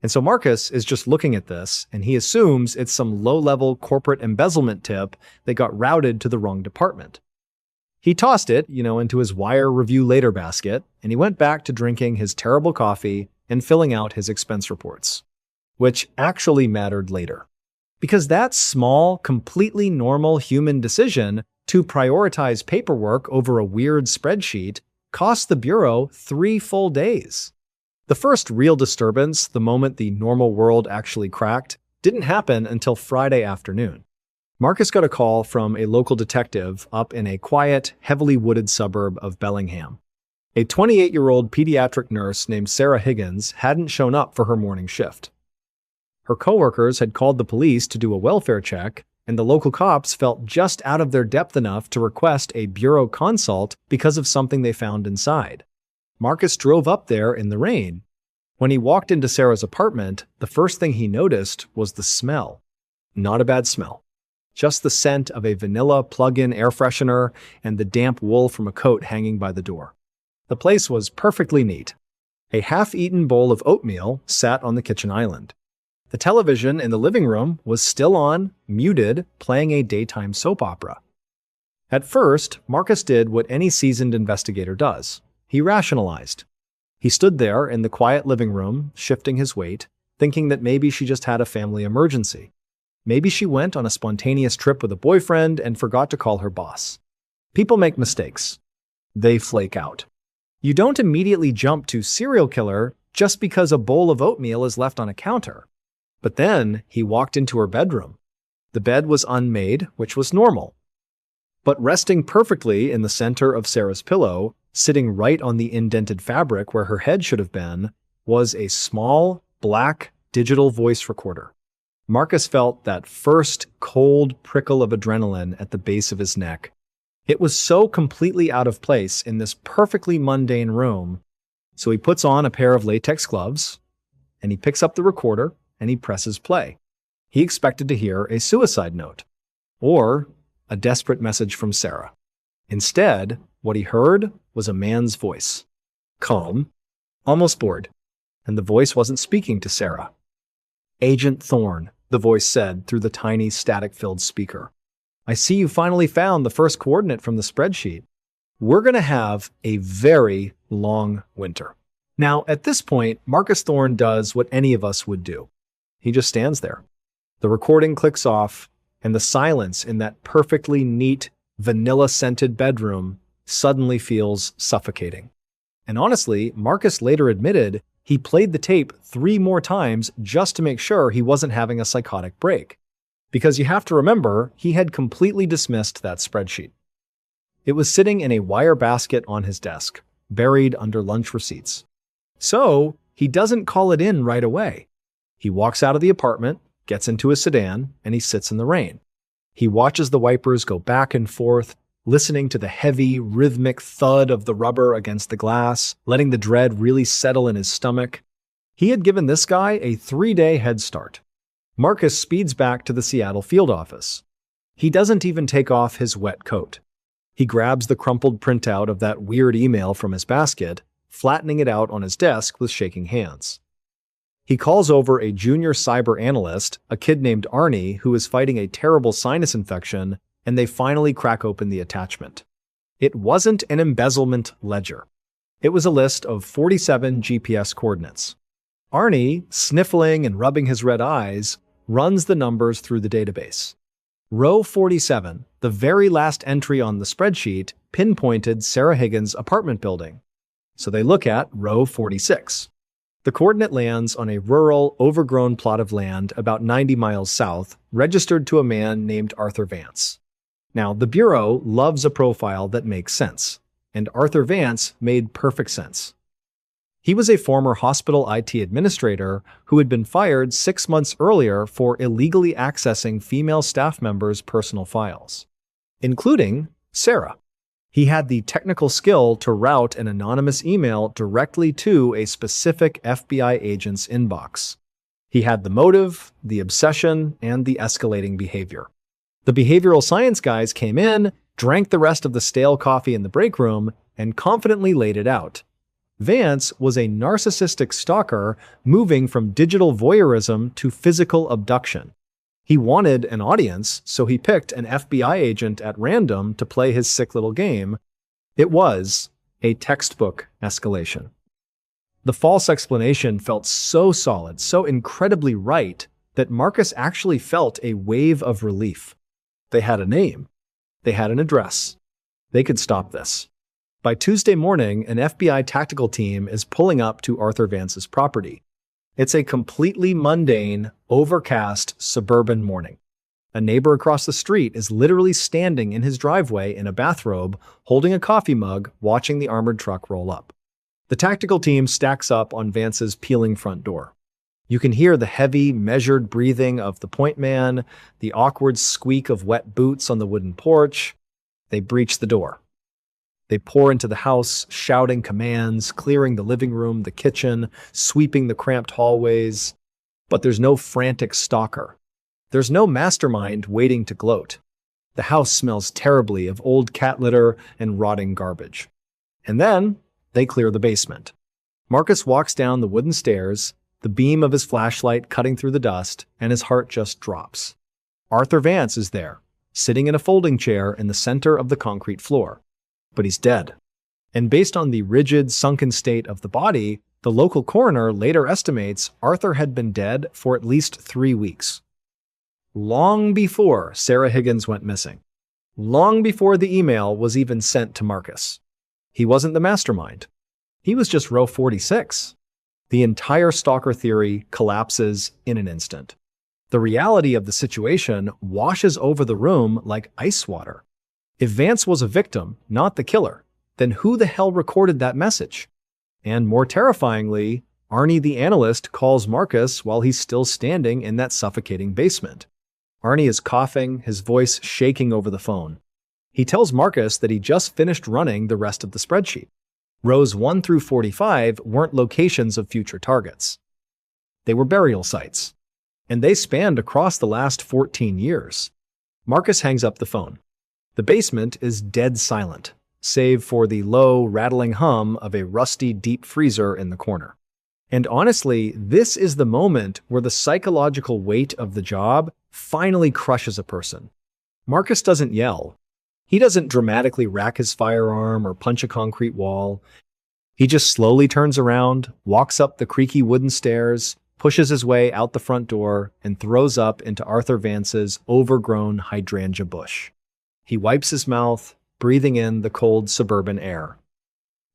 And so Marcus is just looking at this, and he assumes it's some low-level corporate embezzlement tip that got routed to the wrong department. He tossed it, into his wire review later basket, and he went back to drinking his terrible coffee and filling out his expense reports, which actually mattered later. Because that small, completely normal human decision to prioritize paperwork over a weird spreadsheet cost the Bureau 3 full days. The first real disturbance, the moment the normal world actually cracked, didn't happen until Friday afternoon. Marcus got a call from a local detective up in a quiet, heavily wooded suburb of Bellingham. A 28-year-old pediatric nurse named Sarah Higgins hadn't shown up for her morning shift. Her coworkers had called the police to do a welfare check, and the local cops felt just out of their depth enough to request a bureau consult because of something they found inside. Marcus drove up there in the rain. When he walked into Sarah's apartment, the first thing he noticed was the smell. Not a bad smell. Just the scent of a vanilla plug-in air freshener and the damp wool from a coat hanging by the door. The place was perfectly neat. A half-eaten bowl of oatmeal sat on the kitchen island. The television in the living room was still on, muted, playing a daytime soap opera. At first, Marcus did what any seasoned investigator does. He rationalized. He stood there in the quiet living room, shifting his weight, thinking that maybe she just had a family emergency. Maybe she went on a spontaneous trip with a boyfriend and forgot to call her boss. People make mistakes. They flake out. You don't immediately jump to serial killer just because a bowl of oatmeal is left on a counter. But then he walked into her bedroom. The bed was unmade, which was normal. But resting perfectly in the center of Sarah's pillow, sitting right on the indented fabric where her head should have been, was a small, black, digital voice recorder. Marcus felt that first cold prickle of adrenaline at the base of his neck. It was so completely out of place in this perfectly mundane room. So he puts on a pair of latex gloves, and he picks up the recorder, and he presses play. He expected to hear a suicide note, or a desperate message from Sarah. Instead, what he heard was a man's voice. Calm, almost bored, and the voice wasn't speaking to Sarah. "Agent Thorne," the voice said through the tiny static-filled speaker. "I see you finally found the first coordinate from the spreadsheet. We're going to have a very long winter." Now, at this point, Marcus Thorne does what any of us would do. He just stands there. The recording clicks off, and the silence in that perfectly neat, vanilla-scented bedroom suddenly feels suffocating. And honestly, Marcus later admitted he played the tape 3 more times just to make sure he wasn't having a psychotic break. Because you have to remember, he had completely dismissed that spreadsheet. It was sitting in a wire basket on his desk, buried under lunch receipts. So, he doesn't call it in right away. He walks out of the apartment, gets into his sedan, and he sits in the rain. He watches the wipers go back and forth, listening to the heavy, rhythmic thud of the rubber against the glass, letting the dread really settle in his stomach. He had given this guy a 3-day head start. Marcus speeds back to the Seattle field office. He doesn't even take off his wet coat. He grabs the crumpled printout of that weird email from his basket, flattening it out on his desk with shaking hands. He calls over a junior cyber analyst, a kid named Arnie, who is fighting a terrible sinus infection, and they finally crack open the attachment. It wasn't an embezzlement ledger. It was a list of 47 GPS coordinates. Arnie, sniffling and rubbing his red eyes, runs the numbers through the database. Row 47, the very last entry on the spreadsheet, pinpointed Sarah Higgins' apartment building. So they look at row 46. The coordinate lands on a rural, overgrown plot of land about 90 miles south, registered to a man named Arthur Vance. Now, the Bureau loves a profile that makes sense, and Arthur Vance made perfect sense. He was a former hospital IT administrator who had been fired 6 months earlier for illegally accessing female staff members' personal files, including Sarah. He had the technical skill to route an anonymous email directly to a specific FBI agent's inbox. He had the motive, the obsession, and the escalating behavior. The behavioral science guys came in, drank the rest of the stale coffee in the break room, and confidently laid it out. Vance was a narcissistic stalker moving from digital voyeurism to physical abduction. He wanted an audience, so he picked an FBI agent at random to play his sick little game. It was a textbook escalation. The false explanation felt so solid, so incredibly right, that Marcus actually felt a wave of relief. They had a name. They had an address. They could stop this. By Tuesday morning, an FBI tactical team is pulling up to Arthur Vance's property. It's a completely mundane, overcast, suburban morning. A neighbor across the street is literally standing in his driveway in a bathrobe, holding a coffee mug, watching the armored truck roll up. The tactical team stacks up on Vance's peeling front door. You can hear the heavy, measured breathing of the point man, the awkward squeak of wet boots on the wooden porch. They breach the door. They pour into the house, shouting commands, clearing the living room, the kitchen, sweeping the cramped hallways. But there's no frantic stalker. There's no mastermind waiting to gloat. The house smells terribly of old cat litter and rotting garbage. And then they clear the basement. Marcus walks down the wooden stairs, the beam of his flashlight cutting through the dust, and his heart just drops. Arthur Vance is there, sitting in a folding chair in the center of the concrete floor. But he's dead. And based on the rigid, sunken state of the body, the local coroner later estimates Arthur had been dead for at least 3 weeks. Long before Sarah Higgins went missing. Long before the email was even sent to Marcus. He wasn't the mastermind. He was just row 46. The entire stalker theory collapses in an instant. The reality of the situation washes over the room like ice water. If Vance was a victim, not the killer, then who the hell recorded that message? And more terrifyingly, Arnie the analyst calls Marcus while he's still standing in that suffocating basement. Arnie is coughing, his voice shaking over the phone. He tells Marcus that he just finished running the rest of the spreadsheet. Rows 1 through 45 weren't locations of future targets. They were burial sites. And they spanned across the last 14 years. Marcus hangs up the phone. The basement is dead silent, save for the low, rattling hum of a rusty deep freezer in the corner. And honestly, this is the moment where the psychological weight of the job finally crushes a person. Marcus doesn't yell. He doesn't dramatically rack his firearm or punch a concrete wall. He just slowly turns around, walks up the creaky wooden stairs, pushes his way out the front door, and throws up into Arthur Vance's overgrown hydrangea bush. He wipes his mouth, breathing in the cold suburban air.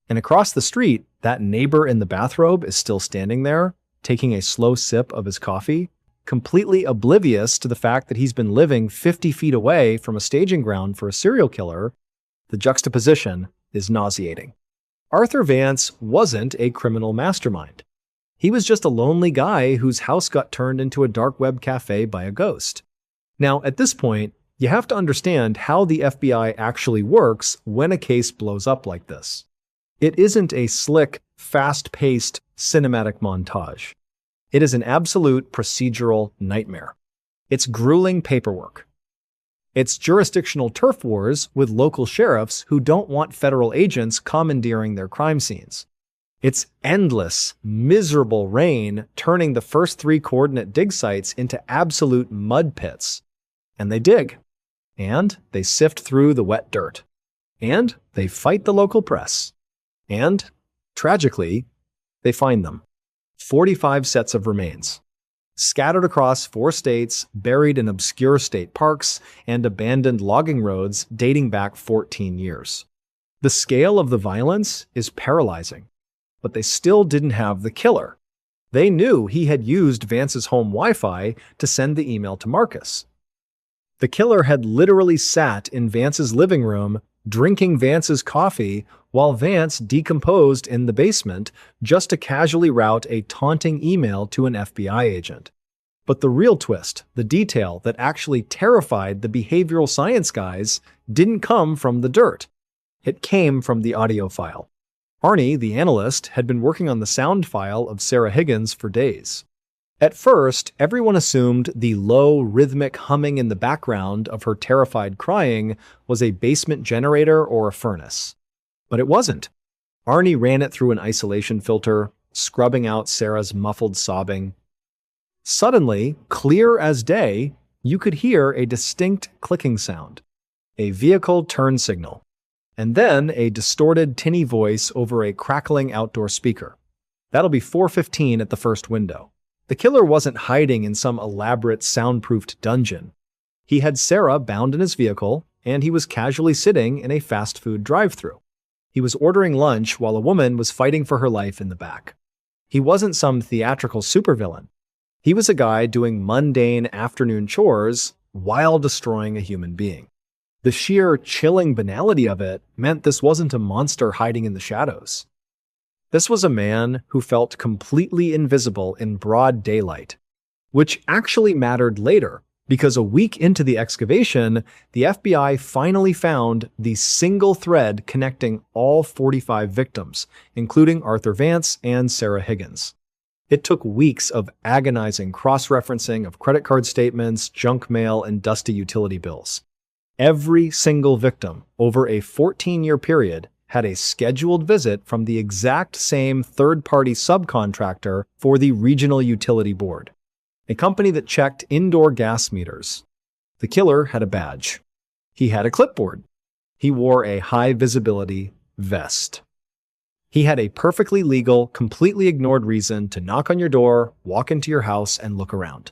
And across the street, that neighbor in the bathrobe is still standing there, taking a slow sip of his coffee, completely oblivious to the fact that he's been living 50 feet away from a staging ground for a serial killer. The juxtaposition is nauseating. Arthur Vance wasn't a criminal mastermind. He was just a lonely guy whose house got turned into a dark web cafe by a ghost. Now, at this point, you have to understand how the FBI actually works when a case blows up like this. It isn't a slick, fast-paced cinematic montage. It is an absolute procedural nightmare. It's grueling paperwork. It's jurisdictional turf wars with local sheriffs who don't want federal agents commandeering their crime scenes. It's endless, miserable rain turning the first 3 coordinate dig sites into absolute mud pits. And they dig. And they sift through the wet dirt. And they fight the local press. And, tragically, they find them. 45 sets of remains. Scattered across 4 states, buried in obscure state parks, and abandoned logging roads dating back 14 years. The scale of the violence is paralyzing. But they still didn't have the killer. They knew he had used Vance's home Wi-Fi to send the email to Marcus. The killer had literally sat in Vance's living room, drinking Vance's coffee, while Vance decomposed in the basement just to casually route a taunting email to an FBI agent. But the real twist, the detail that actually terrified the behavioral science guys, didn't come from the dirt. It came from the audio file. Arnie, the analyst, had been working on the sound file of Sarah Higgins for days. At first, everyone assumed the low, rhythmic humming in the background of her terrified crying was a basement generator or a furnace. But it wasn't. Arnie ran it through an isolation filter, scrubbing out Sarah's muffled sobbing. Suddenly, clear as day, you could hear a distinct clicking sound. A vehicle turn signal. And then a distorted, tinny voice over a crackling outdoor speaker. That'll be 4:15 at the first window. The killer wasn't hiding in some elaborate, soundproofed dungeon. He had Sarah bound in his vehicle, and he was casually sitting in a fast food drive-thru. He was ordering lunch while a woman was fighting for her life in the back. He wasn't some theatrical supervillain. He was a guy doing mundane afternoon chores while destroying a human being. The sheer chilling banality of it meant this wasn't a monster hiding in the shadows. This was a man who felt completely invisible in broad daylight, which actually mattered later, because a week into the excavation, the FBI finally found the single thread connecting all 45 victims, including Arthur Vance and Sarah Higgins. It took weeks of agonizing cross-referencing of credit card statements, junk mail, and dusty utility bills. Every single victim, over a 14-year period, had a scheduled visit from the exact same third-party subcontractor for the Regional Utility Board, a company that checked indoor gas meters. The killer had a badge. He had a clipboard. He wore a high-visibility vest. He had a perfectly legal, completely ignored reason to knock on your door, walk into your house, and look around.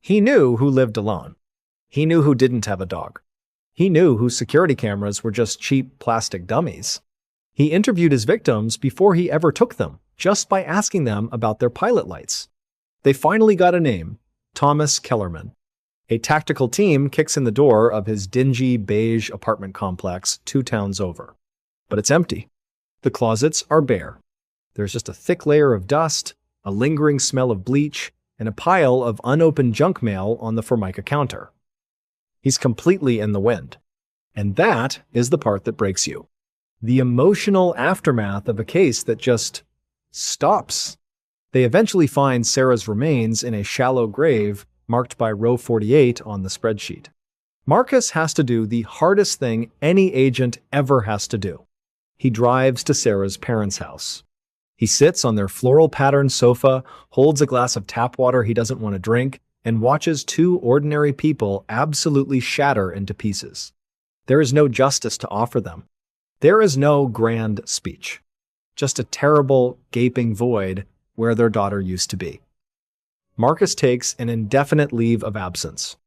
He knew who lived alone. He knew who didn't have a dog. He knew whose security cameras were just cheap plastic dummies. He interviewed his victims before he ever took them, just by asking them about their pilot lights. They finally got a name, Thomas Kellerman. A tactical team kicks in the door of his dingy beige apartment complex 2 towns over. But it's empty. The closets are bare. There's just a thick layer of dust, a lingering smell of bleach, and a pile of unopened junk mail on the Formica counter. He's completely in the wind. And that is the part that breaks you. The emotional aftermath of a case that just stops. They eventually find Sarah's remains in a shallow grave marked by row 48 on the spreadsheet. Marcus has to do the hardest thing any agent ever has to do. He drives to Sarah's parents' house. He sits on their floral-patterned sofa, holds a glass of tap water he doesn't want to drink, and watches 2 ordinary people absolutely shatter into pieces. There is no justice to offer them. There is no grand speech. Just a terrible, gaping void where their daughter used to be. Marcus takes an indefinite leave of absence.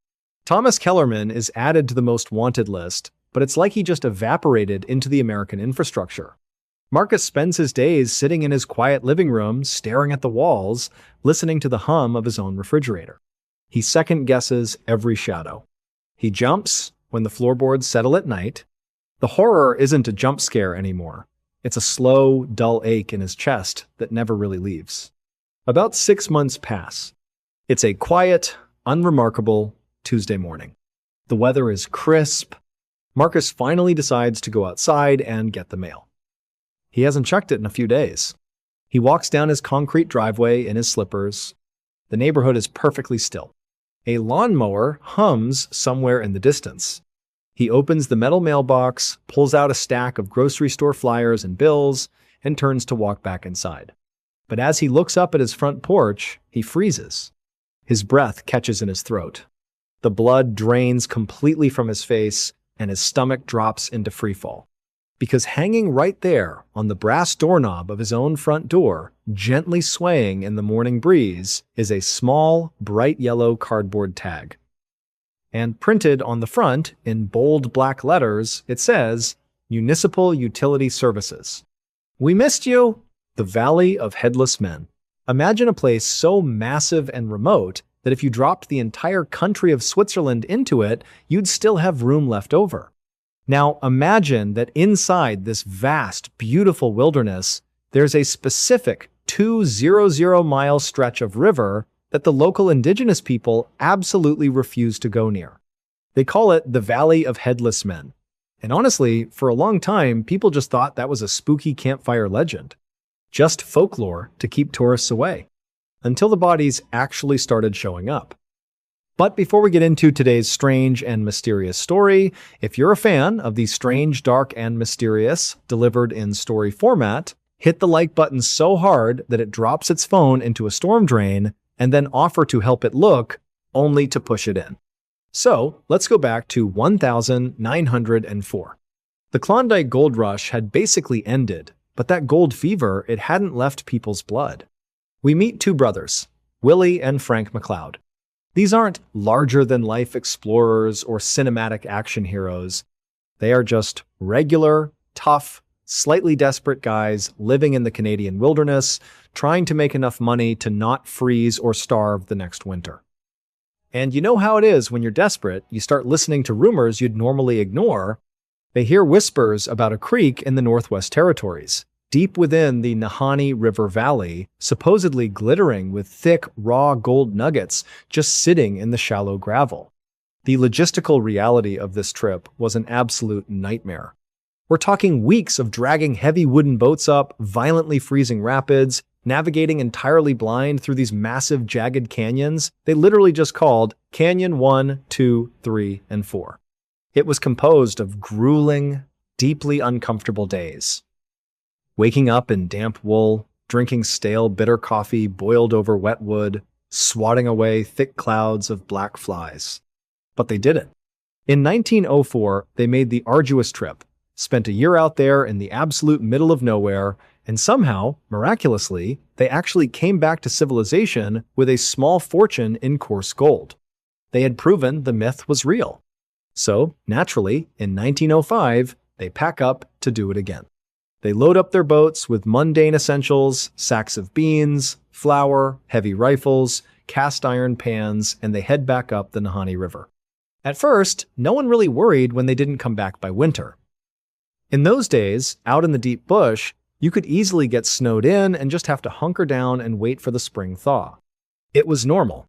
Thomas Kellerman is added to the most wanted list, but it's like he just evaporated into the American infrastructure. Marcus spends his days sitting in his quiet living room, staring at the walls, listening to the hum of his own refrigerator. He second-guesses every shadow. He jumps when the floorboards settle at night. The horror isn't a jump scare anymore. It's a slow, dull ache in his chest that never really leaves. About 6 months pass. It's a quiet, unremarkable Tuesday morning. The weather is crisp. Marcus finally decides to go outside and get the mail. He hasn't checked it in a few days. He walks down his concrete driveway in his slippers. The neighborhood is perfectly still. A lawnmower hums somewhere in the distance. He opens the metal mailbox, pulls out a stack of grocery store flyers and bills, and turns to walk back inside. But as he looks up at his front porch, he freezes. His breath catches in his throat. The blood drains completely from his face, and his stomach drops into freefall. Because hanging right there on the brass doorknob of his own front door, gently swaying in the morning breeze, is a small, bright yellow cardboard tag. And printed on the front, in bold black letters, it says, Municipal Utility Services. We missed you! The Valley of Headless Men. Imagine a place so massive and remote that if you dropped the entire country of Switzerland into it, you'd still have room left over. Now imagine that inside this vast, beautiful wilderness, there's a specific 200-mile stretch of river that the local indigenous people absolutely refuse to go near. They call it the Valley of Headless Men. And honestly, for a long time, people just thought that was a spooky campfire legend. Just folklore to keep tourists away, until the bodies actually started showing up. But before we get into today's strange and mysterious story, if you're a fan of the strange, dark, and mysterious delivered in story format, hit the like button so hard that it drops its phone into a storm drain, and then offer to help it look, only to push it in. So, let's go back to 1904. The Klondike Gold Rush had basically ended, but that gold fever, it hadn't left people's blood. We meet two brothers, Willie and Frank McCloud. These aren't larger-than-life explorers or cinematic action heroes. They are just regular, tough, slightly desperate guys living in the Canadian wilderness, trying to make enough money to not freeze or starve the next winter. And you know how it is when you're desperate, you start listening to rumors you'd normally ignore. They hear whispers about a creek in the Northwest Territories, deep within the Nahanni River Valley, supposedly glittering with thick, raw gold nuggets just sitting in the shallow gravel. The logistical reality of this trip was an absolute nightmare. We're talking weeks of dragging heavy wooden boats up, violently freezing rapids, navigating entirely blind through these massive jagged canyons they literally just called Canyon 1, 2, 3, and 4. It was composed of grueling, deeply uncomfortable days. Waking up in damp wool, drinking stale, bitter coffee boiled over wet wood, swatting away thick clouds of black flies. But they did it. In 1904, they made the arduous trip, spent a year out there in the absolute middle of nowhere, and somehow, miraculously, they actually came back to civilization with a small fortune in coarse gold. They had proven the myth was real. So, naturally, in 1905, they pack up to do it again. They load up their boats with mundane essentials, sacks of beans, flour, heavy rifles, cast iron pans, and they head back up the Nahanni River. At first, no one really worried when they didn't come back by winter. In those days, out in the deep bush, you could easily get snowed in and just have to hunker down and wait for the spring thaw. It was normal.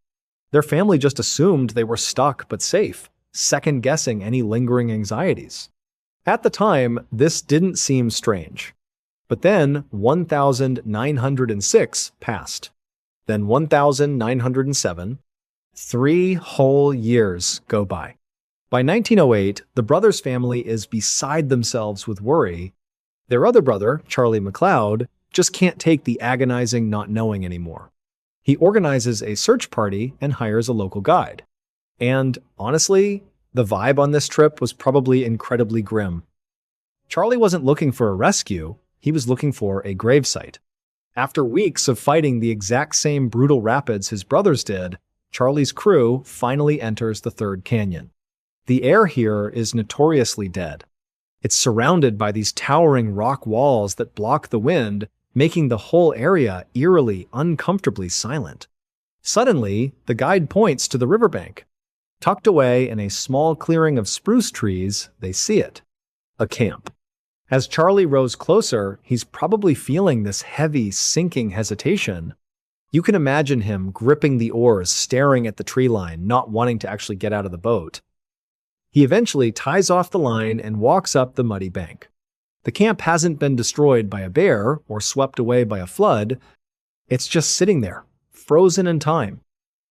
Their family just assumed they were stuck but safe, second-guessing any lingering anxieties. At the time, this didn't seem strange. But then 1906 passed. Then 1907. 3 whole years go by. By 1908, the brothers' family is beside themselves with worry. Their other brother, Charlie McCloud, just can't take the agonizing not knowing anymore. He organizes a search party and hires a local guide. And honestly, the vibe on this trip was probably incredibly grim. Charlie wasn't looking for a rescue, he was looking for a gravesite. After weeks of fighting the exact same brutal rapids his brothers did, Charlie's crew finally enters the third canyon. The air here is notoriously dead. It's surrounded by these towering rock walls that block the wind, making the whole area eerily, uncomfortably silent. Suddenly, the guide points to the riverbank. Tucked away in a small clearing of spruce trees, they see it. A camp. As Charlie rows closer, he's probably feeling this heavy, sinking hesitation. You can imagine him gripping the oars, staring at the tree line, not wanting to actually get out of the boat. He eventually ties off the line and walks up the muddy bank. The camp hasn't been destroyed by a bear or swept away by a flood. It's just sitting there, frozen in time.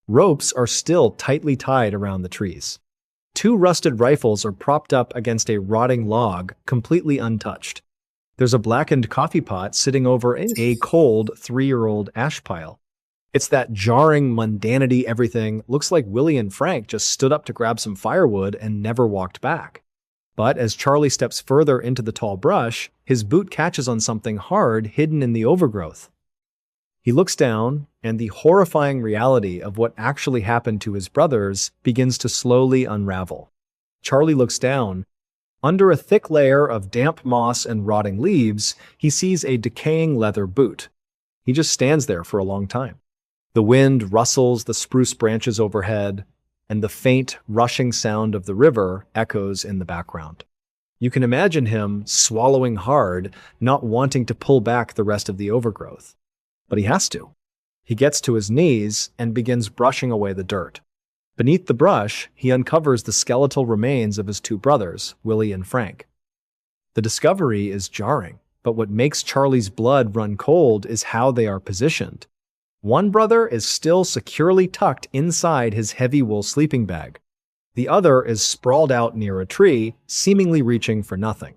Ropes are still tightly tied around the trees. 2 rusted rifles are propped up against a rotting log, completely untouched. There's a blackened coffee pot sitting over a cold 3-year-old ash pile. It's that jarring mundanity everything looks like Willie and Frank just stood up to grab some firewood and never walked back. But as Charlie steps further into the tall brush, his boot catches on something hard hidden in the overgrowth. He looks down, and the horrifying reality of what actually happened to his brothers begins to slowly unravel. Charlie looks down. Under a thick layer of damp moss and rotting leaves, he sees a decaying leather boot. He just stands there for a long time. The wind rustles the spruce branches overhead, and the faint, rushing sound of the river echoes in the background. You can imagine him swallowing hard, not wanting to pull back the rest of the overgrowth. But he has to. He gets to his knees and begins brushing away the dirt. Beneath the brush, he uncovers the skeletal remains of his two brothers, Willie and Frank. The discovery is jarring, but what makes Charlie's blood run cold is how they are positioned. One brother is still securely tucked inside his heavy wool sleeping bag. The other is sprawled out near a tree, seemingly reaching for nothing.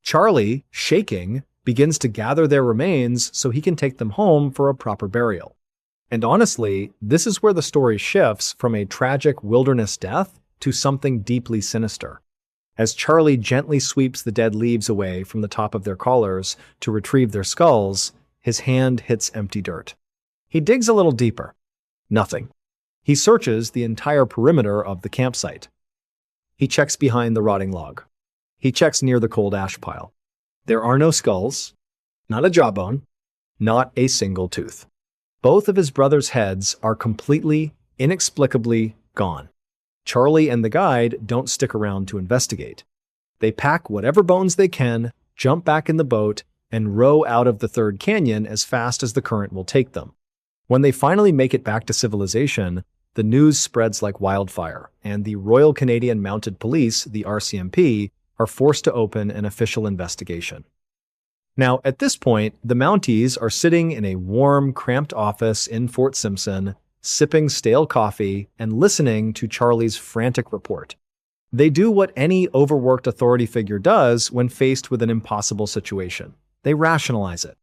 Charlie, shaking, begins to gather their remains so he can take them home for a proper burial. And honestly, this is where the story shifts from a tragic wilderness death to something deeply sinister. As Charlie gently sweeps the dead leaves away from the top of their collars to retrieve their skulls, his hand hits empty dirt. He digs a little deeper. Nothing. He searches the entire perimeter of the campsite. He checks behind the rotting log. He checks near the cold ash pile. There are no skulls, not a jawbone, not a single tooth. Both of his brothers' heads are completely, inexplicably gone. Charlie and the guide don't stick around to investigate. They pack whatever bones they can, jump back in the boat, and row out of the third canyon as fast as the current will take them. When they finally make it back to civilization, the news spreads like wildfire, and the Royal Canadian Mounted Police, the RCMP, are forced to open an official investigation. Now, at this point, the Mounties are sitting in a warm, cramped office in Fort Simpson, sipping stale coffee and listening to Charlie's frantic report. They do what any overworked authority figure does when faced with an impossible situation. They rationalize it.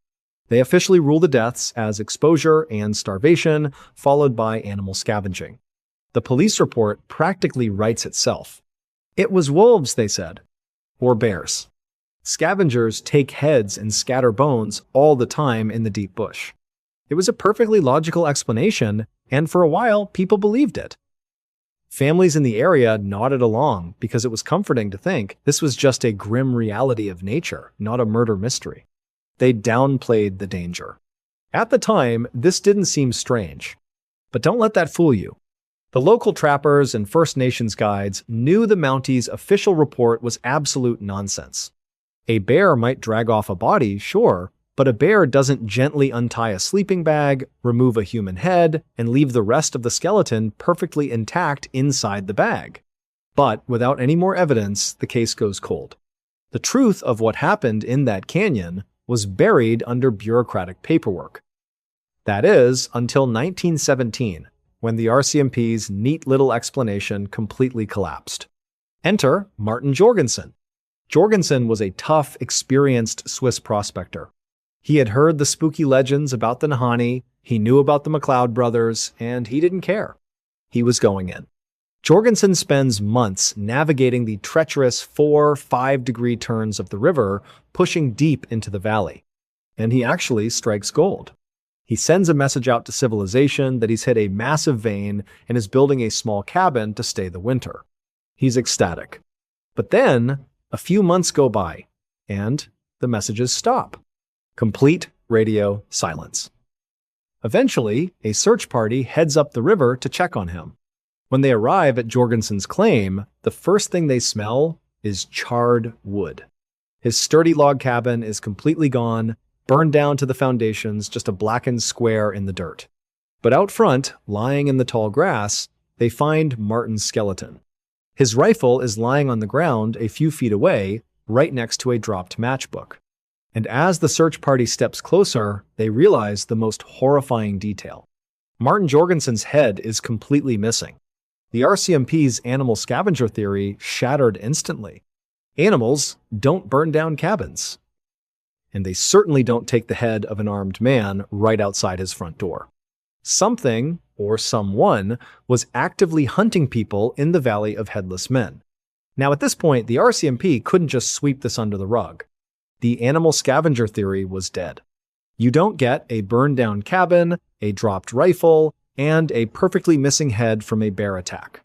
They officially rule the deaths as exposure and starvation, followed by animal scavenging. The police report practically writes itself. It was wolves, they said, or bears. Scavengers take heads and scatter bones all the time in the deep bush. It was a perfectly logical explanation, and for a while, people believed it. Families in the area nodded along because it was comforting to think this was just a grim reality of nature, not a murder mystery. They downplayed the danger. At the time, this didn't seem strange. But don't let that fool you. The local trappers and First Nations guides knew the Mounties' official report was absolute nonsense. A bear might drag off a body, sure, but a bear doesn't gently untie a sleeping bag, remove a human head, and leave the rest of the skeleton perfectly intact inside the bag. But without any more evidence, the case goes cold. The truth of what happened in that canyon was buried under bureaucratic paperwork. That is, until 1917, when the RCMP's neat little explanation completely collapsed. Enter Martin Jorgensen. Jorgensen was a tough, experienced Swiss prospector. He had heard the spooky legends about the Nahanni, he knew about the MacLeod brothers, and he didn't care. He was going in. Jorgensen spends months navigating the treacherous 4-5-degree turns of the river, pushing deep into the valley. And he actually strikes gold. He sends a message out to civilization that he's hit a massive vein and is building a small cabin to stay the winter. He's ecstatic. But then, a few months go by, and the messages stop. Complete radio silence. Eventually, a search party heads up the river to check on him. When they arrive at Jorgensen's claim, the first thing they smell is charred wood. His sturdy log cabin is completely gone, burned down to the foundations, just a blackened square in the dirt. But out front, lying in the tall grass, they find Martin's skeleton. His rifle is lying on the ground a few feet away, right next to a dropped matchbook. And as the search party steps closer, they realize the most horrifying detail. Martin Jorgensen's head is completely missing. The RCMP's animal scavenger theory shattered instantly. Animals don't burn down cabins. and they certainly don't take the head of an armed man right outside his front door. Something, or someone, was actively hunting people in the Valley of Headless Men. Now at this point, the RCMP couldn't just sweep this under the rug. The animal scavenger theory was dead. You don't get a burned-down cabin, a dropped rifle, and a perfectly missing head from a bear attack.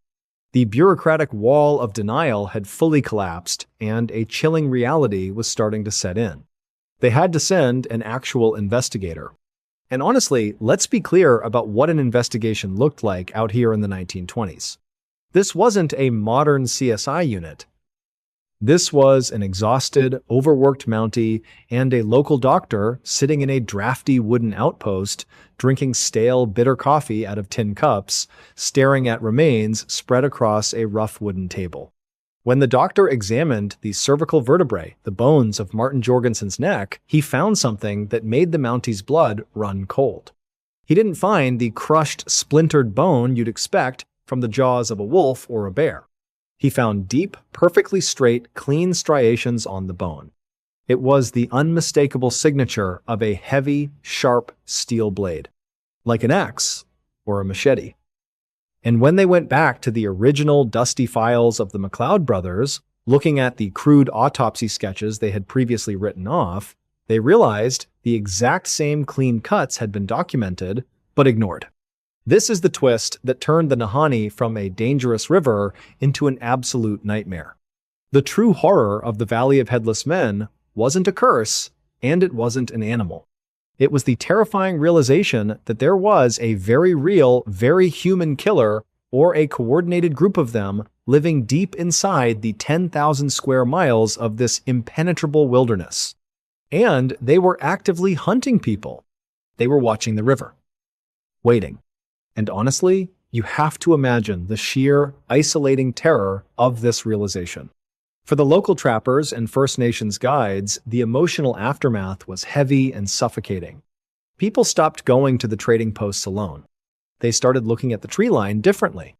The bureaucratic wall of denial had fully collapsed, and a chilling reality was starting to set in. They had to send an actual investigator. And honestly, let's be clear about what an investigation looked like out here in the 1920s. This wasn't a modern CSI unit. This was an exhausted, overworked Mountie and a local doctor sitting in a drafty wooden outpost, drinking stale, bitter coffee out of tin cups, staring at remains spread across a rough wooden table. When the doctor examined the cervical vertebrae, the bones of Martin Jorgensen's neck, he found something that made the Mountie's blood run cold. He didn't find the crushed, splintered bone you'd expect from the jaws of a wolf or a bear. He found deep, perfectly straight, clean striations on the bone. It was the unmistakable signature of a heavy, sharp steel blade, like an axe or a machete. And when they went back to the original dusty files of the McLeod brothers, looking at the crude autopsy sketches they had previously written off, they realized the exact same clean cuts had been documented, but ignored. This is the twist that turned the Nahanni from a dangerous river into an absolute nightmare. The true horror of the Valley of Headless Men wasn't a curse, and it wasn't an animal. It was the terrifying realization that there was a very real, very human killer, or a coordinated group of them, living deep inside the 10,000 square miles of this impenetrable wilderness. And they were actively hunting people. They were watching the river, waiting. And honestly, you have to imagine the sheer, isolating terror of this realization. For the local trappers and First Nations guides, the emotional aftermath was heavy and suffocating. People stopped going to the trading posts alone. They started looking at the tree line differently.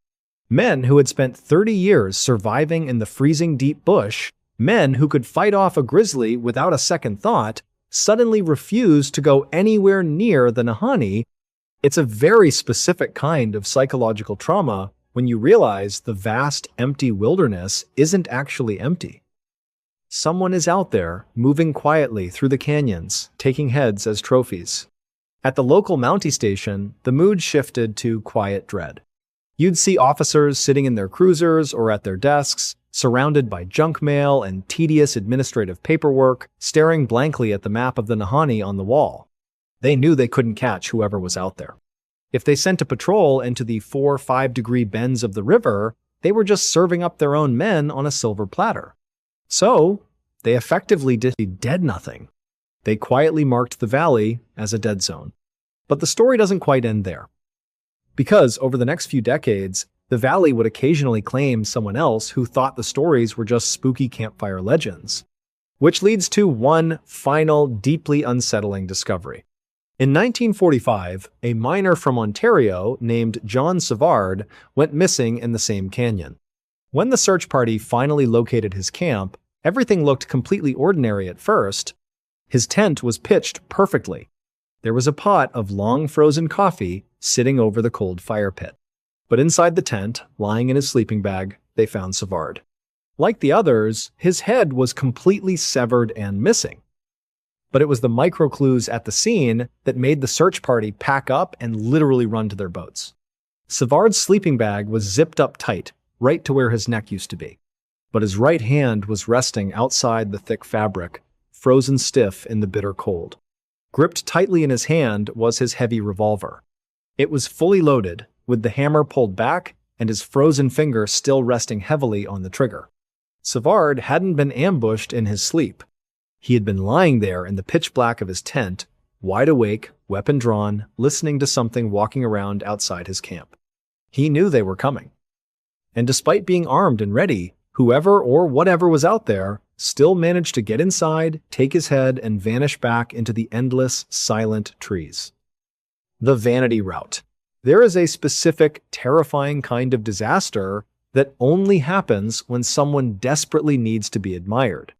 Men who had spent 30 years surviving in the freezing deep bush, men who could fight off a grizzly without a second thought, suddenly refused to go anywhere near the Nahanni. It's a very specific kind of psychological trauma when you realize the vast, empty wilderness isn't actually empty. Someone is out there, moving quietly through the canyons, taking heads as trophies. At the local Mountie station, the mood shifted to quiet dread. You'd see officers sitting in their cruisers or at their desks, surrounded by junk mail and tedious administrative paperwork, staring blankly at the map of the Nahanni on the wall. They knew they couldn't catch whoever was out there. If they sent a patrol into the 4-5 degree bends of the river, they were just serving up their own men on a silver platter. So, they effectively did nothing. They quietly marked the valley as a dead zone. But the story doesn't quite end there. Because over the next few decades, the valley would occasionally claim someone else who thought the stories were just spooky campfire legends. Which leads to one final, deeply unsettling discovery. In 1945, a miner from Ontario named John Savard went missing in the same canyon. When the search party finally located his camp, everything looked completely ordinary at first. His tent was pitched perfectly. There was a pot of long frozen coffee sitting over the cold fire pit. But inside the tent, lying in his sleeping bag, they found Savard. Like the others, his head was completely severed and missing. But it was the micro-clues at the scene that made the search party pack up and literally run to their boats. Savard's sleeping bag was zipped up tight, right to where his neck used to be. But his right hand was resting outside the thick fabric, frozen stiff in the bitter cold. Gripped tightly in his hand was his heavy revolver. It was fully loaded, with the hammer pulled back and his frozen finger still resting heavily on the trigger. Savard hadn't been ambushed in his sleep. He had been lying there in the pitch black of his tent, wide awake, weapon drawn, listening to something walking around outside his camp. He knew they were coming. And despite being armed and ready, whoever or whatever was out there still managed to get inside, take his head, and vanish back into the endless, silent trees. The vanity route. There is a specific, terrifying kind of disaster that only happens when someone desperately needs to be admired.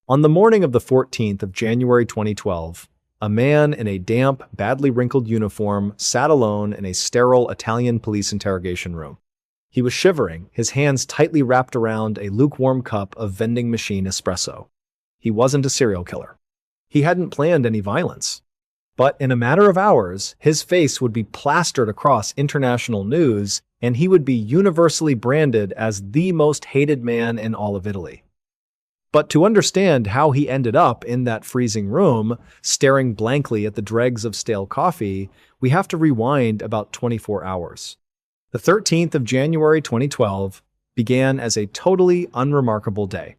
On the morning of the 14th of January 2012, a man in a damp, badly wrinkled uniform sat alone in a sterile Italian police interrogation room. He was shivering, his hands tightly wrapped around a lukewarm cup of vending machine espresso. He wasn't a serial killer. He hadn't planned any violence. But in a matter of hours, his face would be plastered across international news, and he would be universally branded as the most hated man in all of Italy. But to understand how he ended up in that freezing room, staring blankly at the dregs of stale coffee, we have to rewind about 24 hours. The 13th of January 2012 began as a totally unremarkable day.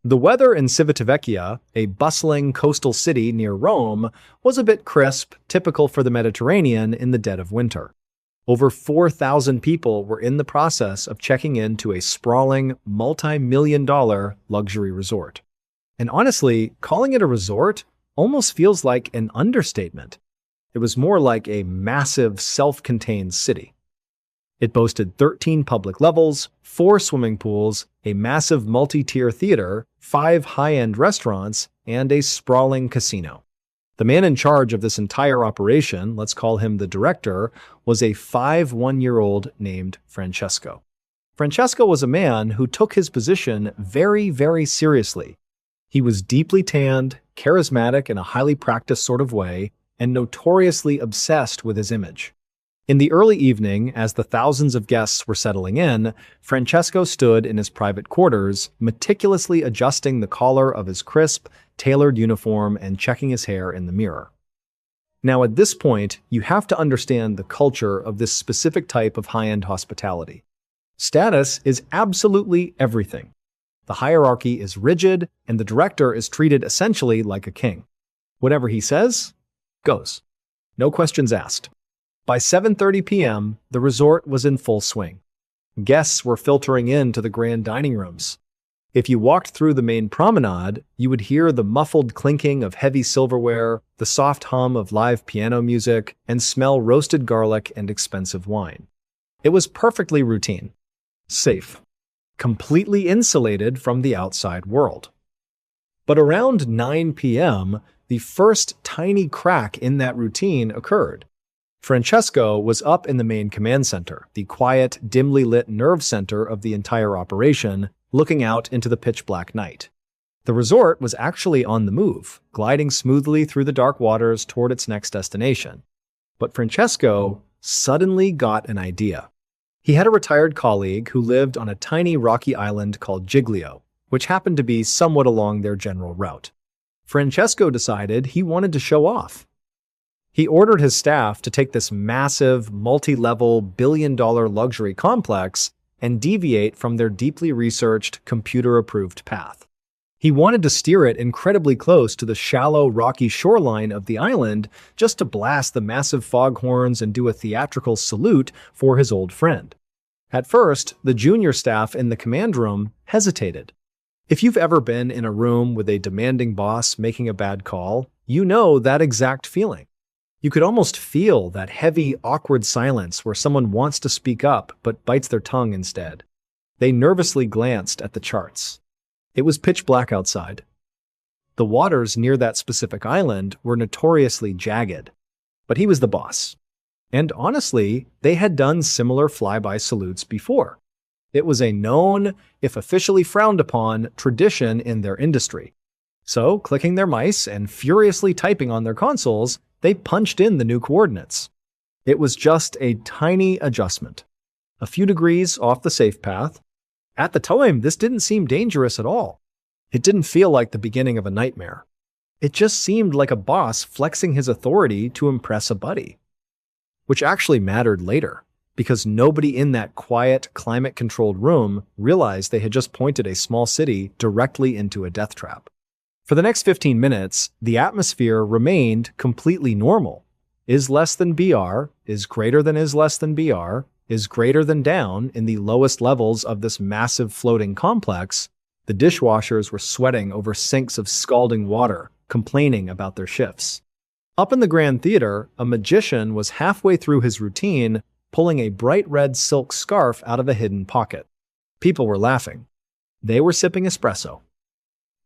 The weather in Civitavecchia, a bustling coastal city near Rome, was a bit crisp, typical for the Mediterranean in the dead of winter. Over 4,000 people were in the process of checking into a sprawling, multi-million-dollar luxury resort. And honestly, calling it a resort almost feels like an understatement. It was more like a massive, self-contained city. It boasted 13 public levels, 4 swimming pools, a massive multi-tier theater, 5 high-end restaurants, and a sprawling casino. The man in charge of this entire operation, let's call him the director, was a 1-year-old named Francesco. Francesco was a man who took his position very, very seriously. He was deeply tanned, charismatic in a highly practiced sort of way, and notoriously obsessed with his image. In the early evening, as the thousands of guests were settling in, Francesco stood in his private quarters, meticulously adjusting the collar of his crisp, tailored uniform and checking his hair in the mirror. Now, at this point, you have to understand the culture of this specific type of high-end hospitality. Status is absolutely everything. The hierarchy is rigid, and the director is treated essentially like a king. Whatever he says, goes. No questions asked. By 7:30 p.m., the resort was in full swing. Guests were filtering into the grand dining rooms. If you walked through the main promenade, you would hear the muffled clinking of heavy silverware, the soft hum of live piano music, and smell roasted garlic and expensive wine. It was perfectly routine. Safe. Completely insulated from the outside world. But around 9 p.m., the first tiny crack in that routine occurred. Francesco was up in the main command center, the quiet, dimly lit nerve center of the entire operation, looking out into the pitch-black night. The resort was actually on the move, gliding smoothly through the dark waters toward its next destination. But Francesco suddenly got an idea. He had a retired colleague who lived on a tiny rocky island called Giglio, which happened to be somewhat along their general route. Francesco decided he wanted to show off. He ordered his staff to take this massive, multi-level, billion-dollar luxury complex and deviate from their deeply researched, computer-approved path. He wanted to steer it incredibly close to the shallow, rocky shoreline of the island just to blast the massive foghorns and do a theatrical salute for his old friend. At first, the junior staff in the command room hesitated. If you've ever been in a room with a demanding boss making a bad call, you know that exact feeling. You could almost feel that heavy, awkward silence where someone wants to speak up but bites their tongue instead. They nervously glanced at the charts. It was pitch black outside. The waters near that specific island were notoriously jagged. But he was the boss. And honestly, they had done similar flyby salutes before. It was a known, if officially frowned upon, tradition in their industry. So, clicking their mice and furiously typing on their consoles, they punched in the new coordinates. It was just a tiny adjustment. A few degrees off the safe path. At the time, this didn't seem dangerous at all. It didn't feel like the beginning of a nightmare. It just seemed like a boss flexing his authority to impress a buddy. Which actually mattered later, because nobody in that quiet, climate-controlled room realized they had just pointed a small city directly into a death trap. For the next 15 minutes, the atmosphere remained completely normal. Is less than BR, is greater than is less than BR, is greater than down in the lowest levels of this massive floating complex. The dishwashers were sweating over sinks of scalding water, complaining about their shifts. Up in the Grand Theater, a magician was halfway through his routine, pulling a bright red silk scarf out of a hidden pocket. People were laughing. They were sipping espresso.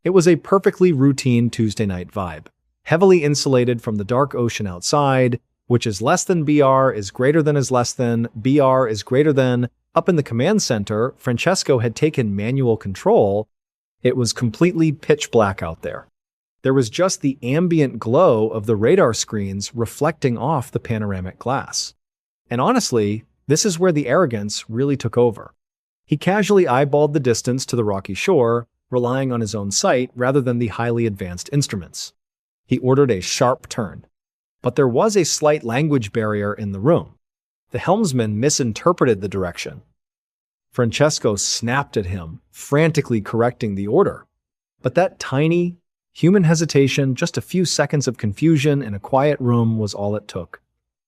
It was a perfectly routine Tuesday night vibe, heavily insulated from the dark ocean outside, which is less than BR is greater than is less than, BR is greater than. Up in the command center, Francesco had taken manual control. It was completely pitch black out there. There was just the ambient glow of the radar screens reflecting off the panoramic glass. And honestly, this is where the arrogance really took over. He casually eyeballed the distance to the rocky shore, relying on his own sight rather than the highly advanced instruments. He ordered a sharp turn. But there was a slight language barrier in the room. The helmsman misinterpreted the direction. Francesco snapped at him, frantically correcting the order. But that tiny, human hesitation, just a few seconds of confusion in a quiet room was all it took.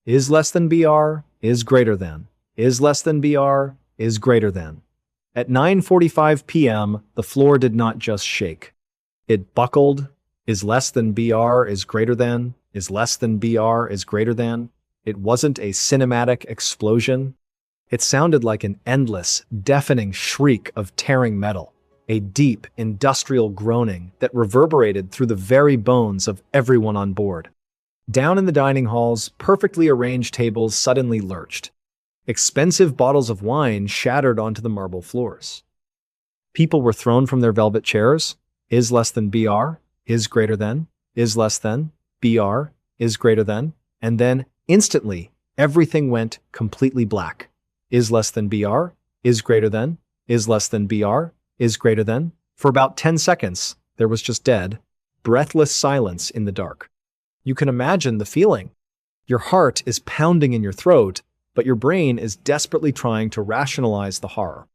Is less than BR, is greater than. Is less than BR, is greater than. At 9:45 p.m., the floor did not just shake. It buckled. Is less than BR is greater than. Is less than BR is greater than. It wasn't a cinematic explosion. It sounded like an endless, deafening shriek of tearing metal, a deep, industrial groaning that reverberated through the very bones of everyone on board. Down in the dining halls, perfectly arranged tables suddenly lurched. Expensive bottles of wine shattered onto the marble floors. People were thrown from their velvet chairs. Is less than BR is greater than. Is less than. BR is greater than. And then, instantly, everything went completely black. Is less than BR is greater than. Is less than BR is greater than. For about 10 seconds, there was just dead, breathless silence in the dark. You can imagine the feeling. Your heart is pounding in your throat, but your brain is desperately trying to rationalize the horror.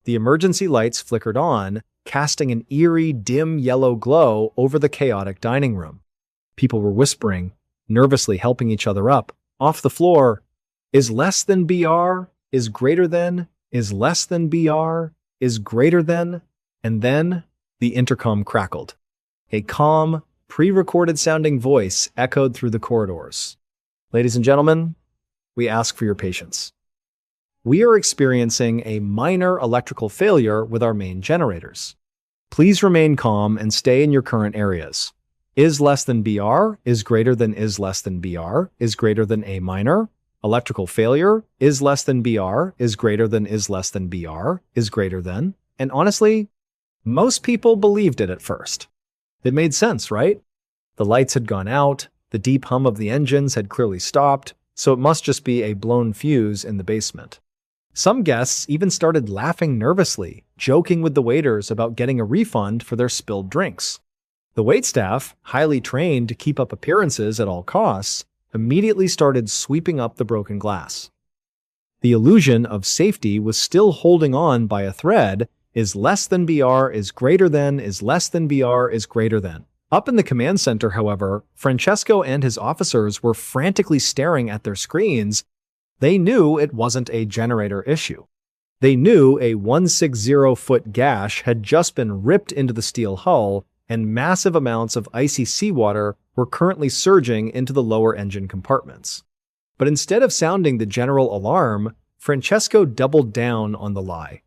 The emergency lights flickered on, casting an eerie, dim yellow glow over the chaotic dining room. People were whispering, nervously helping each other up. Off the floor, is less than BR, is greater than, is less than BR, is greater than, and then the intercom crackled. A calm, pre-recorded sounding voice echoed through the corridors. Ladies and gentlemen, we ask for your patience. We are experiencing a minor electrical failure with our main generators. Please remain calm and stay in your current areas. Is less than BR is greater than is less than BR is greater than A minor. Electrical failure is less than BR is greater than is less than BR is greater than. And honestly, most people believed it at first. It made sense, right? The lights had gone out, the deep hum of the engines had clearly stopped, so it must just be a blown fuse in the basement. Some guests even started laughing nervously, joking with the waiters about getting a refund for their spilled drinks. The waitstaff, highly trained to keep up appearances at all costs, immediately started sweeping up the broken glass. The illusion of safety was still holding on by a thread. Is less than BR is greater than is less than BR is greater than. Up in the command center, however, Francesco and his officers were frantically staring at their screens. They knew it wasn't a generator issue. They knew a 160-foot gash had just been ripped into the steel hull, and massive amounts of icy seawater were currently surging into the lower engine compartments. But instead of sounding the general alarm, Francesco doubled down on the lie.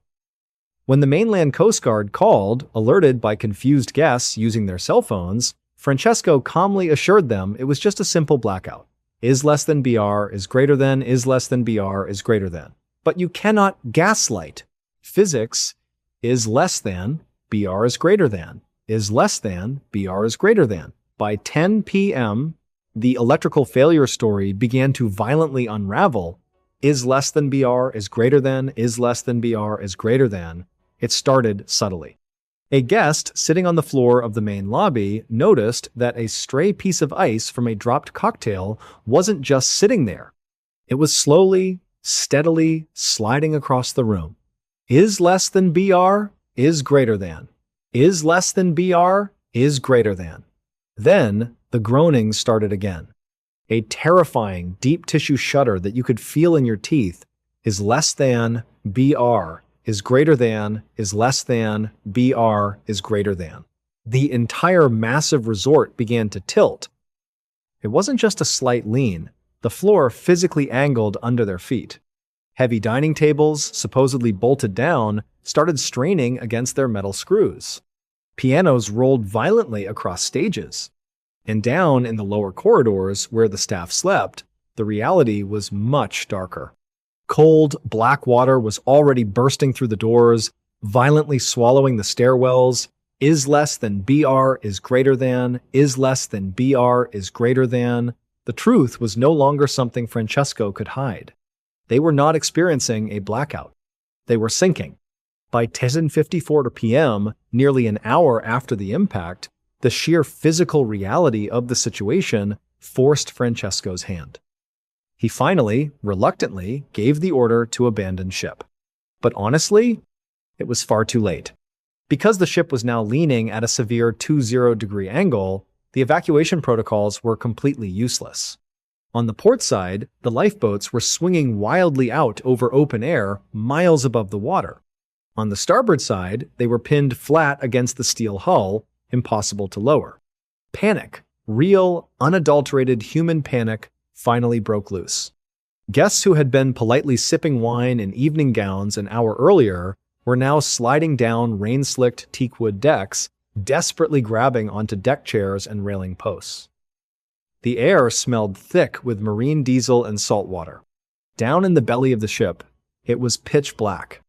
When the mainland Coast Guard called, alerted by confused guests using their cell phones, Francesco calmly assured them it was just a simple blackout. Is less than BR is greater than is less than BR is greater than. But you cannot gaslight. Physics is less than, BR is greater than, is less than, BR is greater than. By 10 p.m., the electrical failure story began to violently unravel. Is less than BR is greater than, is less than BR is greater than. It started subtly. A guest sitting on the floor of the main lobby noticed that a stray piece of ice from a dropped cocktail wasn't just sitting there. It was slowly, steadily sliding across the room. Is less than BR is greater than. Is less than BR is greater than. Then the groaning started again. A terrifying, deep tissue shudder that you could feel in your teeth. Is less than BR is greater than is less than BR is greater than. The entire massive resort began to tilt. It wasn't just a slight lean. The floor physically angled under their feet. Heavy dining tables, supposedly bolted down, started straining against their metal screws. Pianos rolled violently across stages. And down in the lower corridors where the staff slept, the reality was much darker. Cold, black water was already bursting through the doors, violently swallowing the stairwells. Is less than BR is greater than, is less than BR is greater than. The truth was no longer something Francesco could hide. They were not experiencing a blackout. They were sinking. By 10:54 p.m., nearly an hour after the impact, the sheer physical reality of the situation forced Francesco's hand. He finally, reluctantly, gave the order to abandon ship. But honestly, it was far too late. Because the ship was now leaning at a severe 20-degree angle, the evacuation protocols were completely useless. On the port side, the lifeboats were swinging wildly out over open air, miles above the water. On the starboard side, they were pinned flat against the steel hull, impossible to lower. Panic, real, unadulterated human panic, finally broke loose. Guests who had been politely sipping wine in evening gowns an hour earlier were now sliding down rain-slicked teakwood decks, desperately grabbing onto deck chairs and railing posts. The air smelled thick with marine diesel and salt water. Down in the belly of the ship, it was pitch black.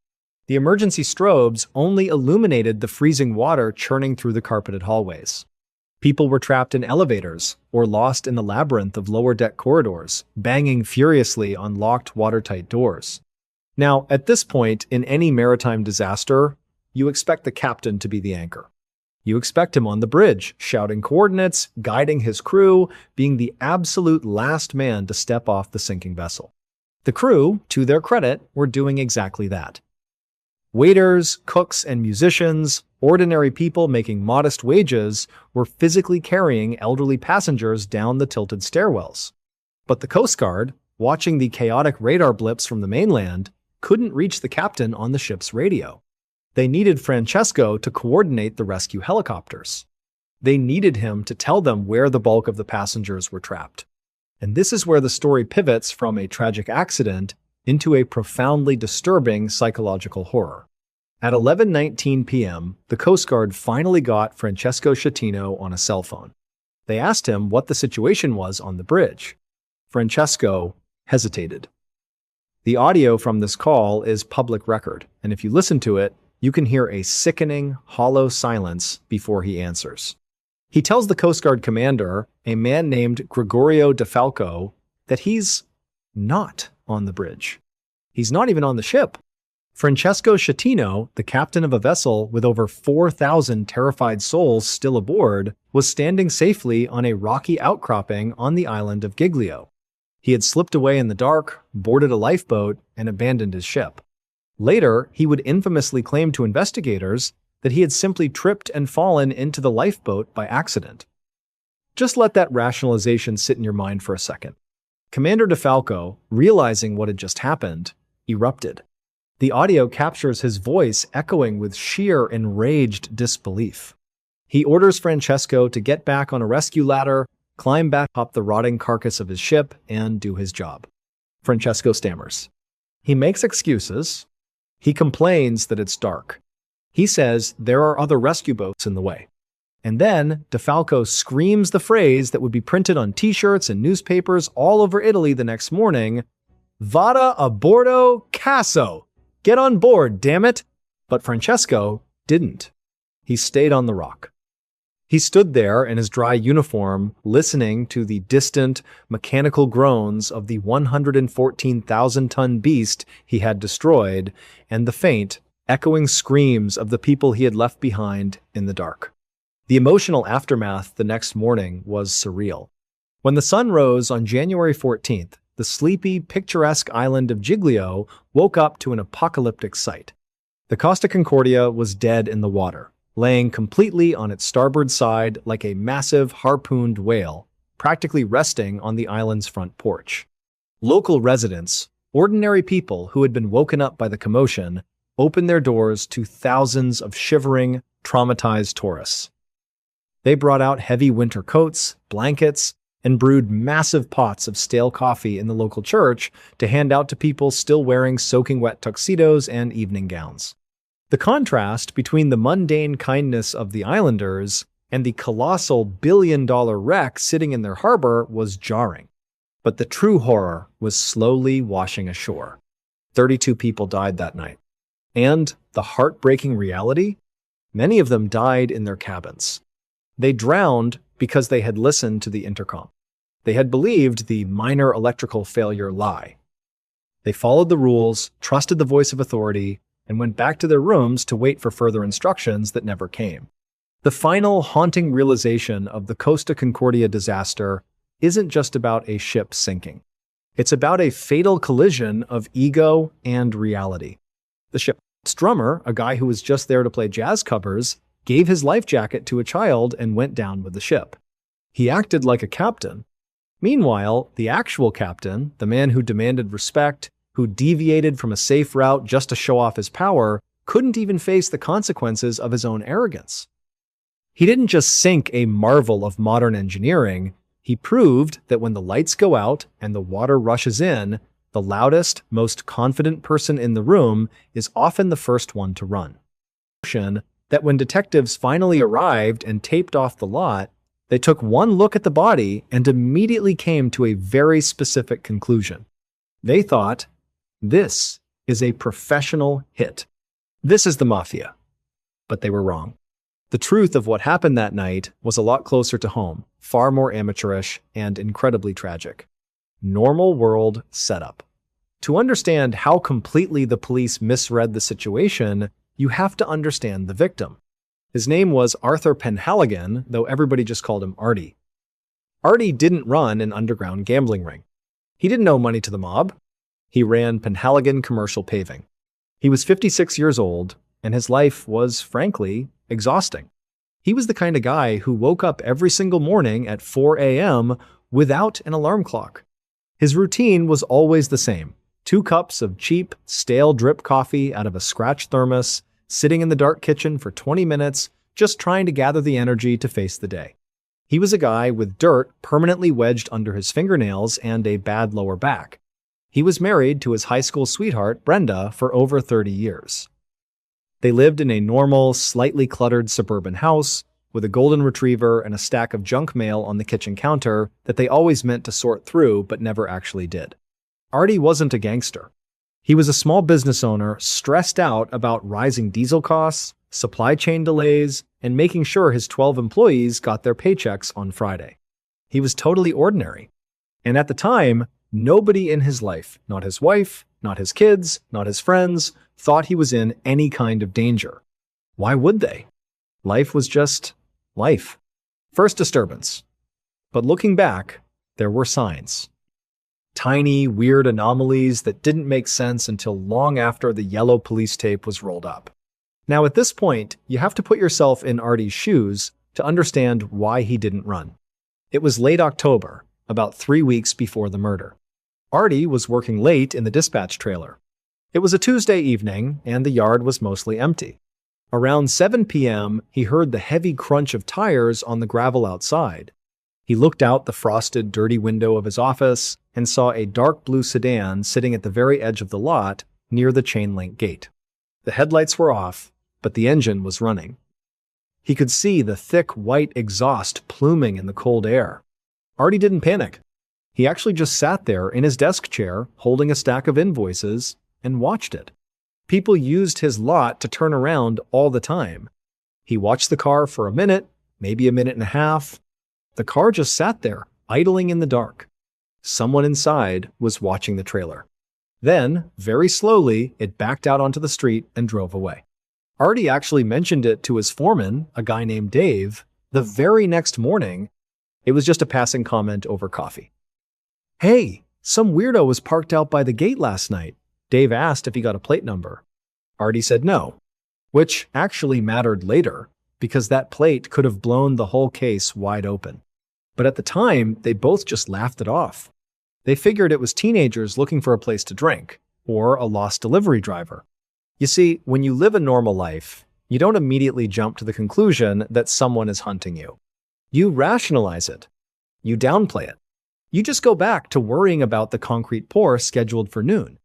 The emergency strobes only illuminated the freezing water churning through the carpeted hallways. People were trapped in elevators or lost in the labyrinth of lower deck corridors, banging furiously on locked watertight doors. Now, at this point in any maritime disaster, you expect the captain to be the anchor. You expect him on the bridge, shouting coordinates, guiding his crew, being the absolute last man to step off the sinking vessel. The crew, to their credit, were doing exactly that. Waiters, cooks, and musicians, ordinary people making modest wages, were physically carrying elderly passengers down the tilted stairwells. But the Coast Guard, watching the chaotic radar blips from the mainland, couldn't reach the captain on the ship's radio. They needed Francesco to coordinate the rescue helicopters. They needed him to tell them where the bulk of the passengers were trapped. And this is where the story pivots from a tragic accident into a profoundly disturbing psychological horror. At 11:19 p.m., the Coast Guard finally got Francesco Schettino on a cell phone. They asked him what the situation was on the bridge. Francesco hesitated. The audio from this call is public record, and if you listen to it, you can hear a sickening, hollow silence before he answers. He tells the Coast Guard commander, a man named Gregorio DeFalco, that he's not on the bridge. He's not even on the ship. Francesco Schettino, the captain of a vessel with over 4,000 terrified souls still aboard, was standing safely on a rocky outcropping on the island of Giglio. He had slipped away in the dark, boarded a lifeboat, and abandoned his ship. Later, he would infamously claim to investigators that he had simply tripped and fallen into the lifeboat by accident. Just let that rationalization sit in your mind for a second. Commander DeFalco, realizing what had just happened, erupted. The audio captures his voice echoing with sheer enraged disbelief. He orders Francesco to get back on a rescue ladder, climb back up the rotting carcass of his ship, and do his job. Francesco stammers. He makes excuses. He complains that it's dark. He says there are other rescue boats in the way. And then DeFalco screams the phrase that would be printed on t-shirts and newspapers all over Italy the next morning, "Vada a bordo caso! Get on board, damn it!" But Francesco didn't. He stayed on the rock. He stood there in his dry uniform, listening to the distant, mechanical groans of the 114,000-ton beast he had destroyed, and the faint, echoing screams of the people he had left behind in the dark. The emotional aftermath the next morning was surreal. When the sun rose on January 14th, the sleepy, picturesque island of Giglio woke up to an apocalyptic sight. The Costa Concordia was dead in the water, laying completely on its starboard side like a massive harpooned whale, practically resting on the island's front porch. Local residents, ordinary people who had been woken up by the commotion, opened their doors to thousands of shivering, traumatized tourists. They brought out heavy winter coats, blankets, and brewed massive pots of stale coffee in the local church to hand out to people still wearing soaking wet tuxedos and evening gowns. The contrast between the mundane kindness of the islanders and the colossal billion-dollar wreck sitting in their harbor was jarring. But the true horror was slowly washing ashore. 32 people died that night. And the heartbreaking reality? Many of them died in their cabins. They drowned because they had listened to the intercom. They had believed the minor electrical failure lie. They followed the rules, trusted the voice of authority, and went back to their rooms to wait for further instructions that never came. The final haunting realization of the Costa Concordia disaster isn't just about a ship sinking. It's about a fatal collision of ego and reality. The ship's drummer, a guy who was just there to play jazz covers, gave his life jacket to a child and went down with the ship. He acted like a captain. Meanwhile, the actual captain, the man who demanded respect, who deviated from a safe route just to show off his power, couldn't even face the consequences of his own arrogance. He didn't just sink a marvel of modern engineering, he proved that when the lights go out and the water rushes in, the loudest, most confident person in the room is often the first one to run. That when detectives finally arrived and taped off the lot, they took one look at the body and immediately came to a very specific conclusion. They thought, this is a professional hit. This is the mafia. But they were wrong. The truth of what happened that night was a lot closer to home, far more amateurish, and incredibly tragic. Normal world setup. To understand how completely the police misread the situation, you have to understand the victim. His name was Arthur Penhaligon, though everybody just called him Artie. Artie didn't run an underground gambling ring. He didn't owe money to the mob. He ran Penhaligon Commercial Paving. He was 56 years old, and his life was, frankly, exhausting. He was the kind of guy who woke up every single morning at 4 a.m. without an alarm clock. His routine was always the same. 2 cups of cheap, stale drip coffee out of a scratch thermos, sitting in the dark kitchen for 20 minutes, just trying to gather the energy to face the day. He was a guy with dirt permanently wedged under his fingernails and a bad lower back. He was married to his high school sweetheart, Brenda, for over 30 years. They lived in a normal, slightly cluttered suburban house with a golden retriever and a stack of junk mail on the kitchen counter that they always meant to sort through but never actually did. Artie wasn't a gangster. He was a small business owner stressed out about rising diesel costs, supply chain delays, and making sure his 12 employees got their paychecks on Friday. He was totally ordinary. And at the time, nobody in his life, not his wife, not his kids, not his friends, thought he was in any kind of danger. Why would they? Life was just life. First disturbance. But looking back, there were signs. Tiny, weird anomalies that didn't make sense until long after the yellow police tape was rolled up. Now at this point, you have to put yourself in Artie's shoes to understand why he didn't run. It was late October, about 3 weeks before the murder. Artie was working late in the dispatch trailer. It was a Tuesday evening, and the yard was mostly empty. Around 7 p.m., he heard the heavy crunch of tires on the gravel outside. He looked out the frosted, dirty window of his office and saw a dark blue sedan sitting at the very edge of the lot near the chain-link gate. The headlights were off, but the engine was running. He could see the thick white exhaust pluming in the cold air. Artie didn't panic. He actually just sat there in his desk chair, holding a stack of invoices, and watched it. People used his lot to turn around all the time. He watched the car for a minute, maybe a minute and a half. The car just sat there, idling in the dark. Someone inside was watching the trailer. Then, very slowly, it backed out onto the street and drove away. Artie actually mentioned it to his foreman, a guy named Dave, the very next morning. It was just a passing comment over coffee. "Hey, some weirdo was parked out by the gate last night." Dave asked if he got a plate number. Artie said no, which actually mattered later, because that plate could have blown the whole case wide open. But at the time, they both just laughed it off. They figured it was teenagers looking for a place to drink, or a lost delivery driver. You see, when you live a normal life, you don't immediately jump to the conclusion that someone is hunting you. You rationalize it. You downplay it. You just go back to worrying about the concrete pour scheduled for noon.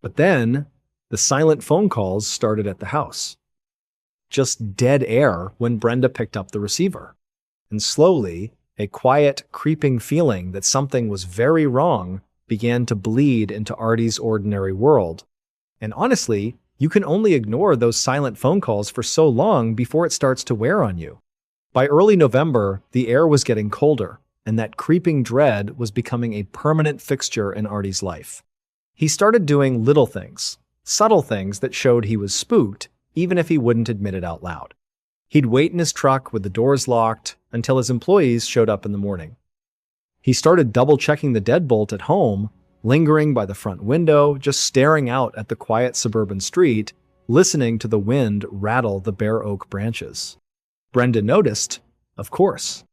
But then, the silent phone calls started at the house. just dead air when Brenda picked up the receiver. And slowly, a quiet, creeping feeling that something was very wrong began to bleed into Artie's ordinary world. And honestly, you can only ignore those silent phone calls for so long before it starts to wear on you. By early November, the air was getting colder, and that creeping dread was becoming a permanent fixture in Artie's life. He started doing little things, subtle things that showed he was spooked, even if he wouldn't admit it out loud. He'd wait in his truck with the doors locked until his employees showed up in the morning. He started double-checking the deadbolt at home, lingering by the front window, just staring out at the quiet suburban street, listening to the wind rattle the bare oak branches. Brenda noticed, of course.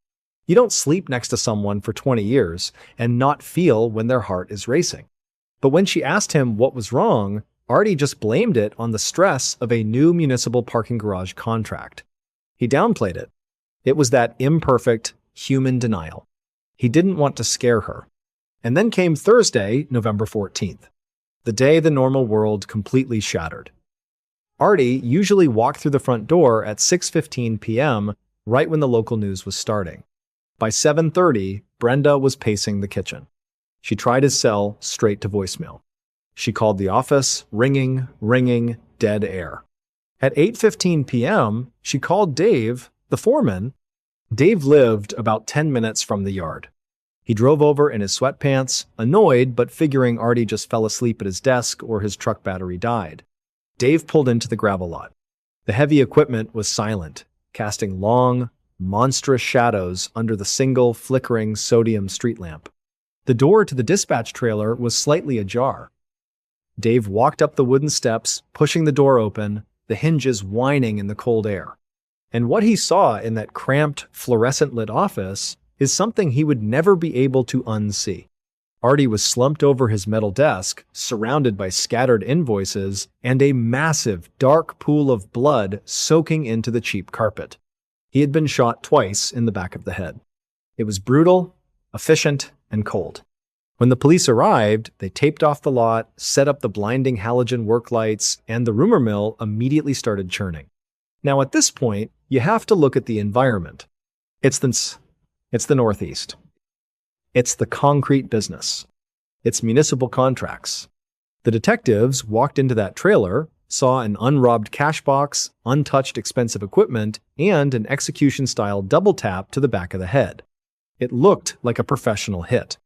You don't sleep next to someone for 20 years and not feel when their heart is racing. But when she asked him what was wrong, Artie just blamed it on the stress of a new municipal parking garage contract. He downplayed it. It was that imperfect, human denial. He didn't want to scare her. And then came Thursday, November 14th, the day the normal world completely shattered. Artie usually walked through the front door at 6:15 p.m., right when the local news was starting. By 7:30, Brenda was pacing the kitchen. She tried his cell straight to voicemail. She called the office, ringing, dead air. At 8:15 p.m., she called Dave, the foreman. Dave lived about 10 minutes from the yard. He drove over in his sweatpants, annoyed but figuring Artie just fell asleep at his desk or his truck battery died. Dave pulled into the gravel lot. The heavy equipment was silent, casting long, monstrous shadows under the single, flickering sodium street lamp. The door to the dispatch trailer was slightly ajar. Dave walked up the wooden steps, pushing the door open, the hinges whining in the cold air. And what he saw in that cramped, fluorescent-lit office is something he would never be able to unsee. Artie was slumped over his metal desk, surrounded by scattered invoices and a massive, dark pool of blood soaking into the cheap carpet. He had been shot twice in the back of the head. It was brutal, efficient, and cold. When the police arrived, they taped off the lot, set up the blinding halogen work lights, and the rumor mill immediately started churning. Now at this point, you have to look at the environment. It's the Northeast. It's the concrete business. It's municipal contracts. The detectives walked into that trailer, saw an unrobbed cash box, untouched expensive equipment, and an execution-style double tap to the back of the head. It looked like a professional hit.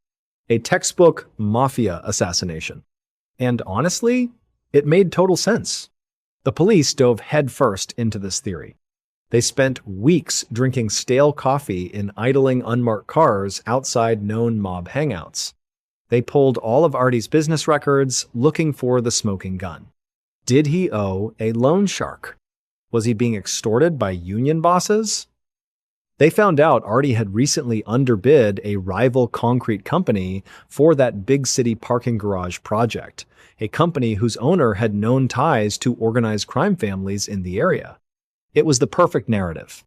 A textbook mafia assassination. And honestly, it made total sense. The police dove headfirst into this theory. They spent weeks drinking stale coffee in idling unmarked cars outside known mob hangouts. They pulled all of Artie's business records, looking for the smoking gun. Did he owe a loan shark? Was he being extorted by union bosses? They found out Artie had recently underbid a rival concrete company for that big city parking garage project, a company whose owner had known ties to organized crime families in the area. It was the perfect narrative.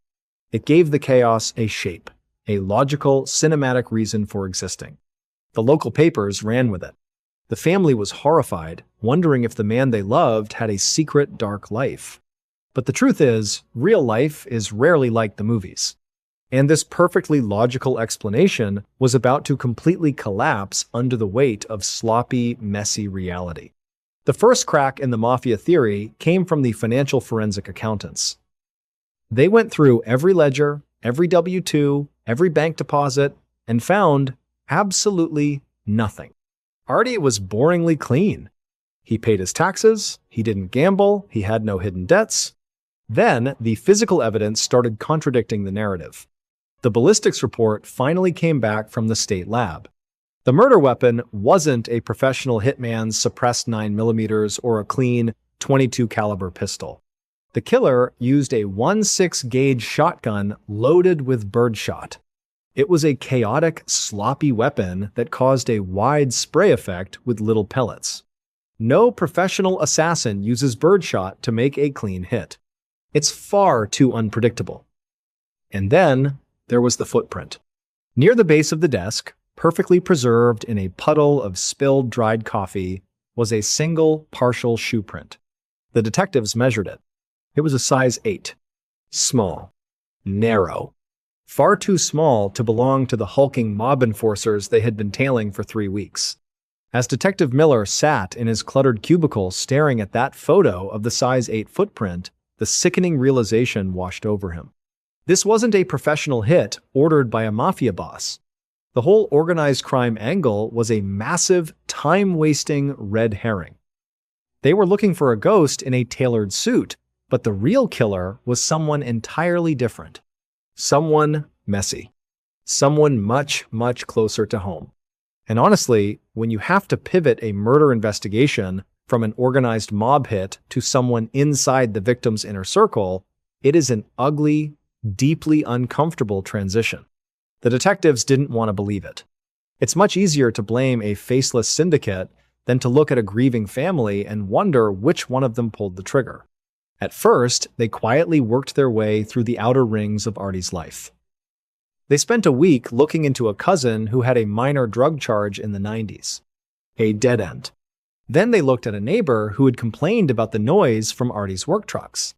It gave the chaos a shape, a logical, cinematic reason for existing. The local papers ran with it. The family was horrified, wondering if the man they loved had a secret, dark life. But the truth is, real life is rarely like the movies. And this perfectly logical explanation was about to completely collapse under the weight of sloppy, messy reality. The first crack in the mafia theory came from the financial forensic accountants. They went through every ledger, every W-2, every bank deposit, and found absolutely nothing. Artie was boringly clean. He paid his taxes, he didn't gamble, he had no hidden debts. Then, the physical evidence started contradicting the narrative. The ballistics report finally came back from the state lab. The murder weapon wasn't a professional hitman's suppressed 9mm or a clean .22 caliber pistol. The killer used a 1.6 gauge shotgun loaded with birdshot. It was a chaotic, sloppy weapon that caused a wide spray effect with little pellets. No professional assassin uses birdshot to make a clean hit. It's far too unpredictable. And then there was the footprint. Near the base of the desk, perfectly preserved in a puddle of spilled dried coffee, was a single partial shoe print. The detectives measured it. It was a size 8. Small. Narrow. Far too small to belong to the hulking mob enforcers they had been tailing for 3 weeks. As Detective Miller sat in his cluttered cubicle staring at that photo of the size 8 footprint, the sickening realization washed over him. This wasn't a professional hit ordered by a mafia boss. The whole organized crime angle was a massive, time-wasting red herring. They were looking for a ghost in a tailored suit, but the real killer was someone entirely different. Someone messy. Someone much, much closer to home. And honestly, when you have to pivot a murder investigation from an organized mob hit to someone inside the victim's inner circle, it is an ugly, deeply uncomfortable transition. The detectives didn't want to believe it. It's much easier to blame a faceless syndicate than to look at a grieving family and wonder which one of them pulled the trigger. At first, they quietly worked their way through the outer rings of Artie's life. They spent a week looking into a cousin who had a minor drug charge in the 90s. A dead end. Then they looked at a neighbor who had complained about the noise from Artie's work trucks.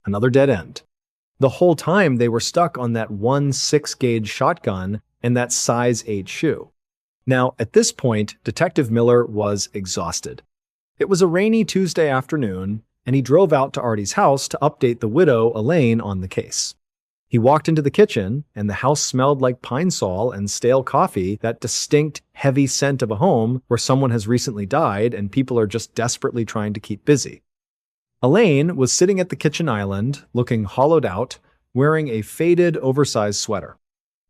Another dead end. The whole time they were stuck on that 1.6-gauge shotgun and that size 8 shoe. Now, at this point, Detective Miller was exhausted. It was a rainy Tuesday afternoon, and he drove out to Artie's house to update the widow, Elaine, on the case. He walked into the kitchen, and the house smelled like pine sol and stale coffee, that distinct, heavy scent of a home where someone has recently died and people are just desperately trying to keep busy. Elaine was sitting at the kitchen island, looking hollowed out, wearing a faded, oversized sweater.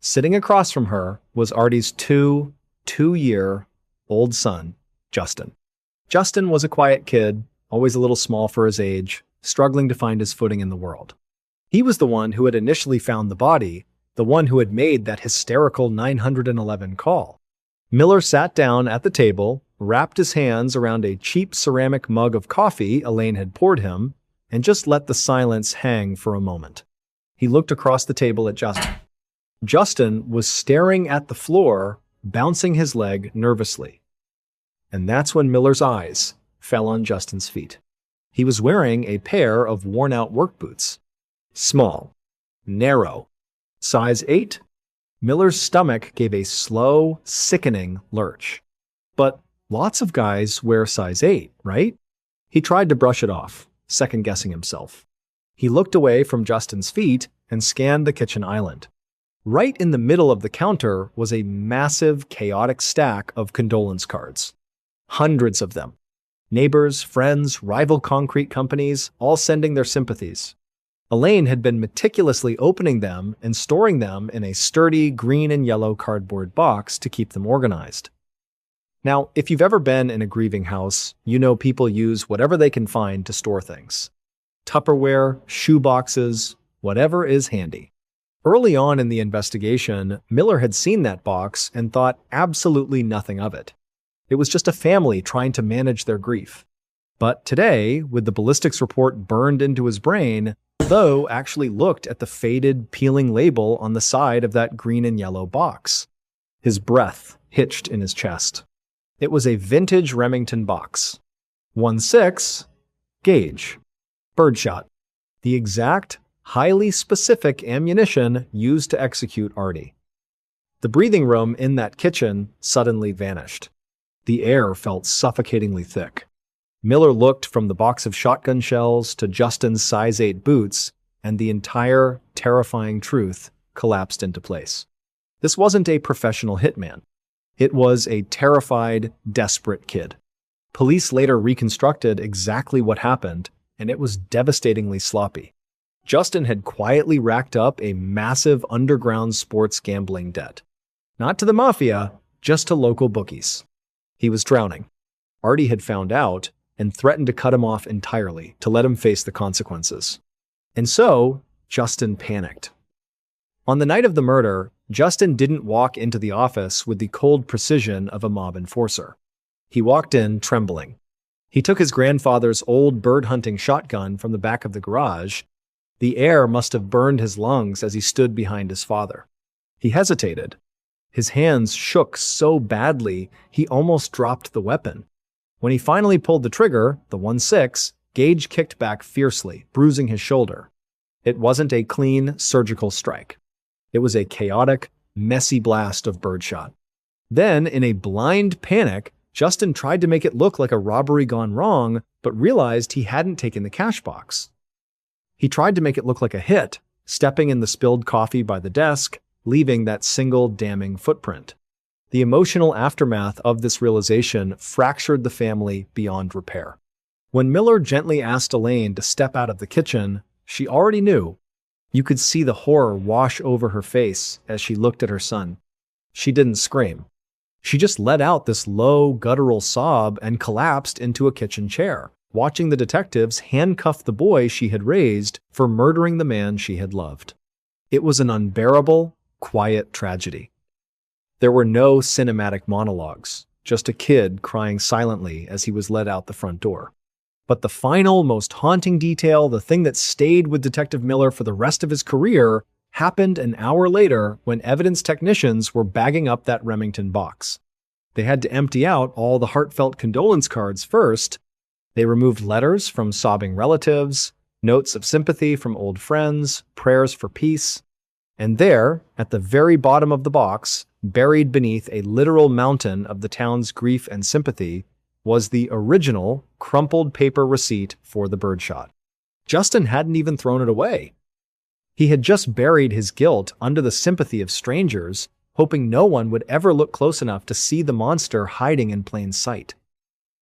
Sitting across from her was Artie's two-year-old son, Justin. Justin was a quiet kid, always a little small for his age, struggling to find his footing in the world. He was the one who had initially found the body, the one who had made that hysterical 911 call. Miller sat down at the table, wrapped his hands around a cheap ceramic mug of coffee Elaine had poured him, and just let the silence hang for a moment. He looked across the table at Justin. Justin was staring at the floor, bouncing his leg nervously. And that's when Miller's eyes fell on Justin's feet. He was wearing a pair of worn-out work boots. Small. Narrow. Size 8. Miller's stomach gave a slow, sickening lurch. But lots of guys wear size 8, right? He tried to brush it off, second-guessing himself. He looked away from Justin's feet and scanned the kitchen island. Right in the middle of the counter was a massive, chaotic stack of condolence cards. Hundreds of them. Neighbors, friends, rival concrete companies, all sending their sympathies. Elaine had been meticulously opening them and storing them in a sturdy green and yellow cardboard box to keep them organized. Now, if you've ever been in a grieving house, you know people use whatever they can find to store things. Tupperware, shoe boxes, whatever is handy. Early on in the investigation, Miller had seen that box and thought absolutely nothing of it. It was just a family trying to manage their grief. But today, with the ballistics report burned into his brain, Though actually looked at the faded, peeling label on the side of that green and yellow box. His breath hitched in his chest. It was a vintage Remington box. 1.6 gauge. Birdshot. The exact, highly specific ammunition used to execute Artie. The breathing room in that kitchen suddenly vanished. The air felt suffocatingly thick. Miller looked from the box of shotgun shells to Justin's size 8 boots, and the entire terrifying truth collapsed into place. This wasn't a professional hitman. It was a terrified, desperate kid. Police later reconstructed exactly what happened, and it was devastatingly sloppy. Justin had quietly racked up a massive underground sports gambling debt. Not to the mafia, just to local bookies. He was drowning. Artie had found out and threatened to cut him off entirely to let him face the consequences. And so, Justin panicked. On the night of the murder, Justin didn't walk into the office with the cold precision of a mob enforcer. He walked in trembling. He took his grandfather's old bird-hunting shotgun from the back of the garage. The air must have burned his lungs as he stood behind his father. He hesitated. His hands shook so badly, he almost dropped the weapon. When he finally pulled the trigger, the 1.6, Gage kicked back fiercely, bruising his shoulder. It wasn't a clean, surgical strike. It was a chaotic, messy blast of birdshot. Then, in a blind panic, Justin tried to make it look like a robbery gone wrong, but realized he hadn't taken the cash box. He tried to make it look like a hit, stepping in the spilled coffee by the desk, leaving that single damning footprint. The emotional aftermath of this realization fractured the family beyond repair. When Miller gently asked Elaine to step out of the kitchen, she already knew. You could see the horror wash over her face as she looked at her son. She didn't scream. She just let out this low, guttural sob and collapsed into a kitchen chair, watching the detectives handcuff the boy she had raised for murdering the man she had loved. It was an unbearable, quiet tragedy. There were no cinematic monologues, just a kid crying silently as he was led out the front door. But the final, most haunting detail, the thing that stayed with Detective Miller for the rest of his career, happened an hour later when evidence technicians were bagging up that Remington box. They had to empty out all the heartfelt condolence cards first. They removed letters from sobbing relatives, notes of sympathy from old friends, prayers for peace. And there, at the very bottom of the box, buried beneath a literal mountain of the town's grief and sympathy, was the original, crumpled paper receipt for the birdshot. Justin hadn't even thrown it away. He had just buried his guilt under the sympathy of strangers, hoping no one would ever look close enough to see the monster hiding in plain sight.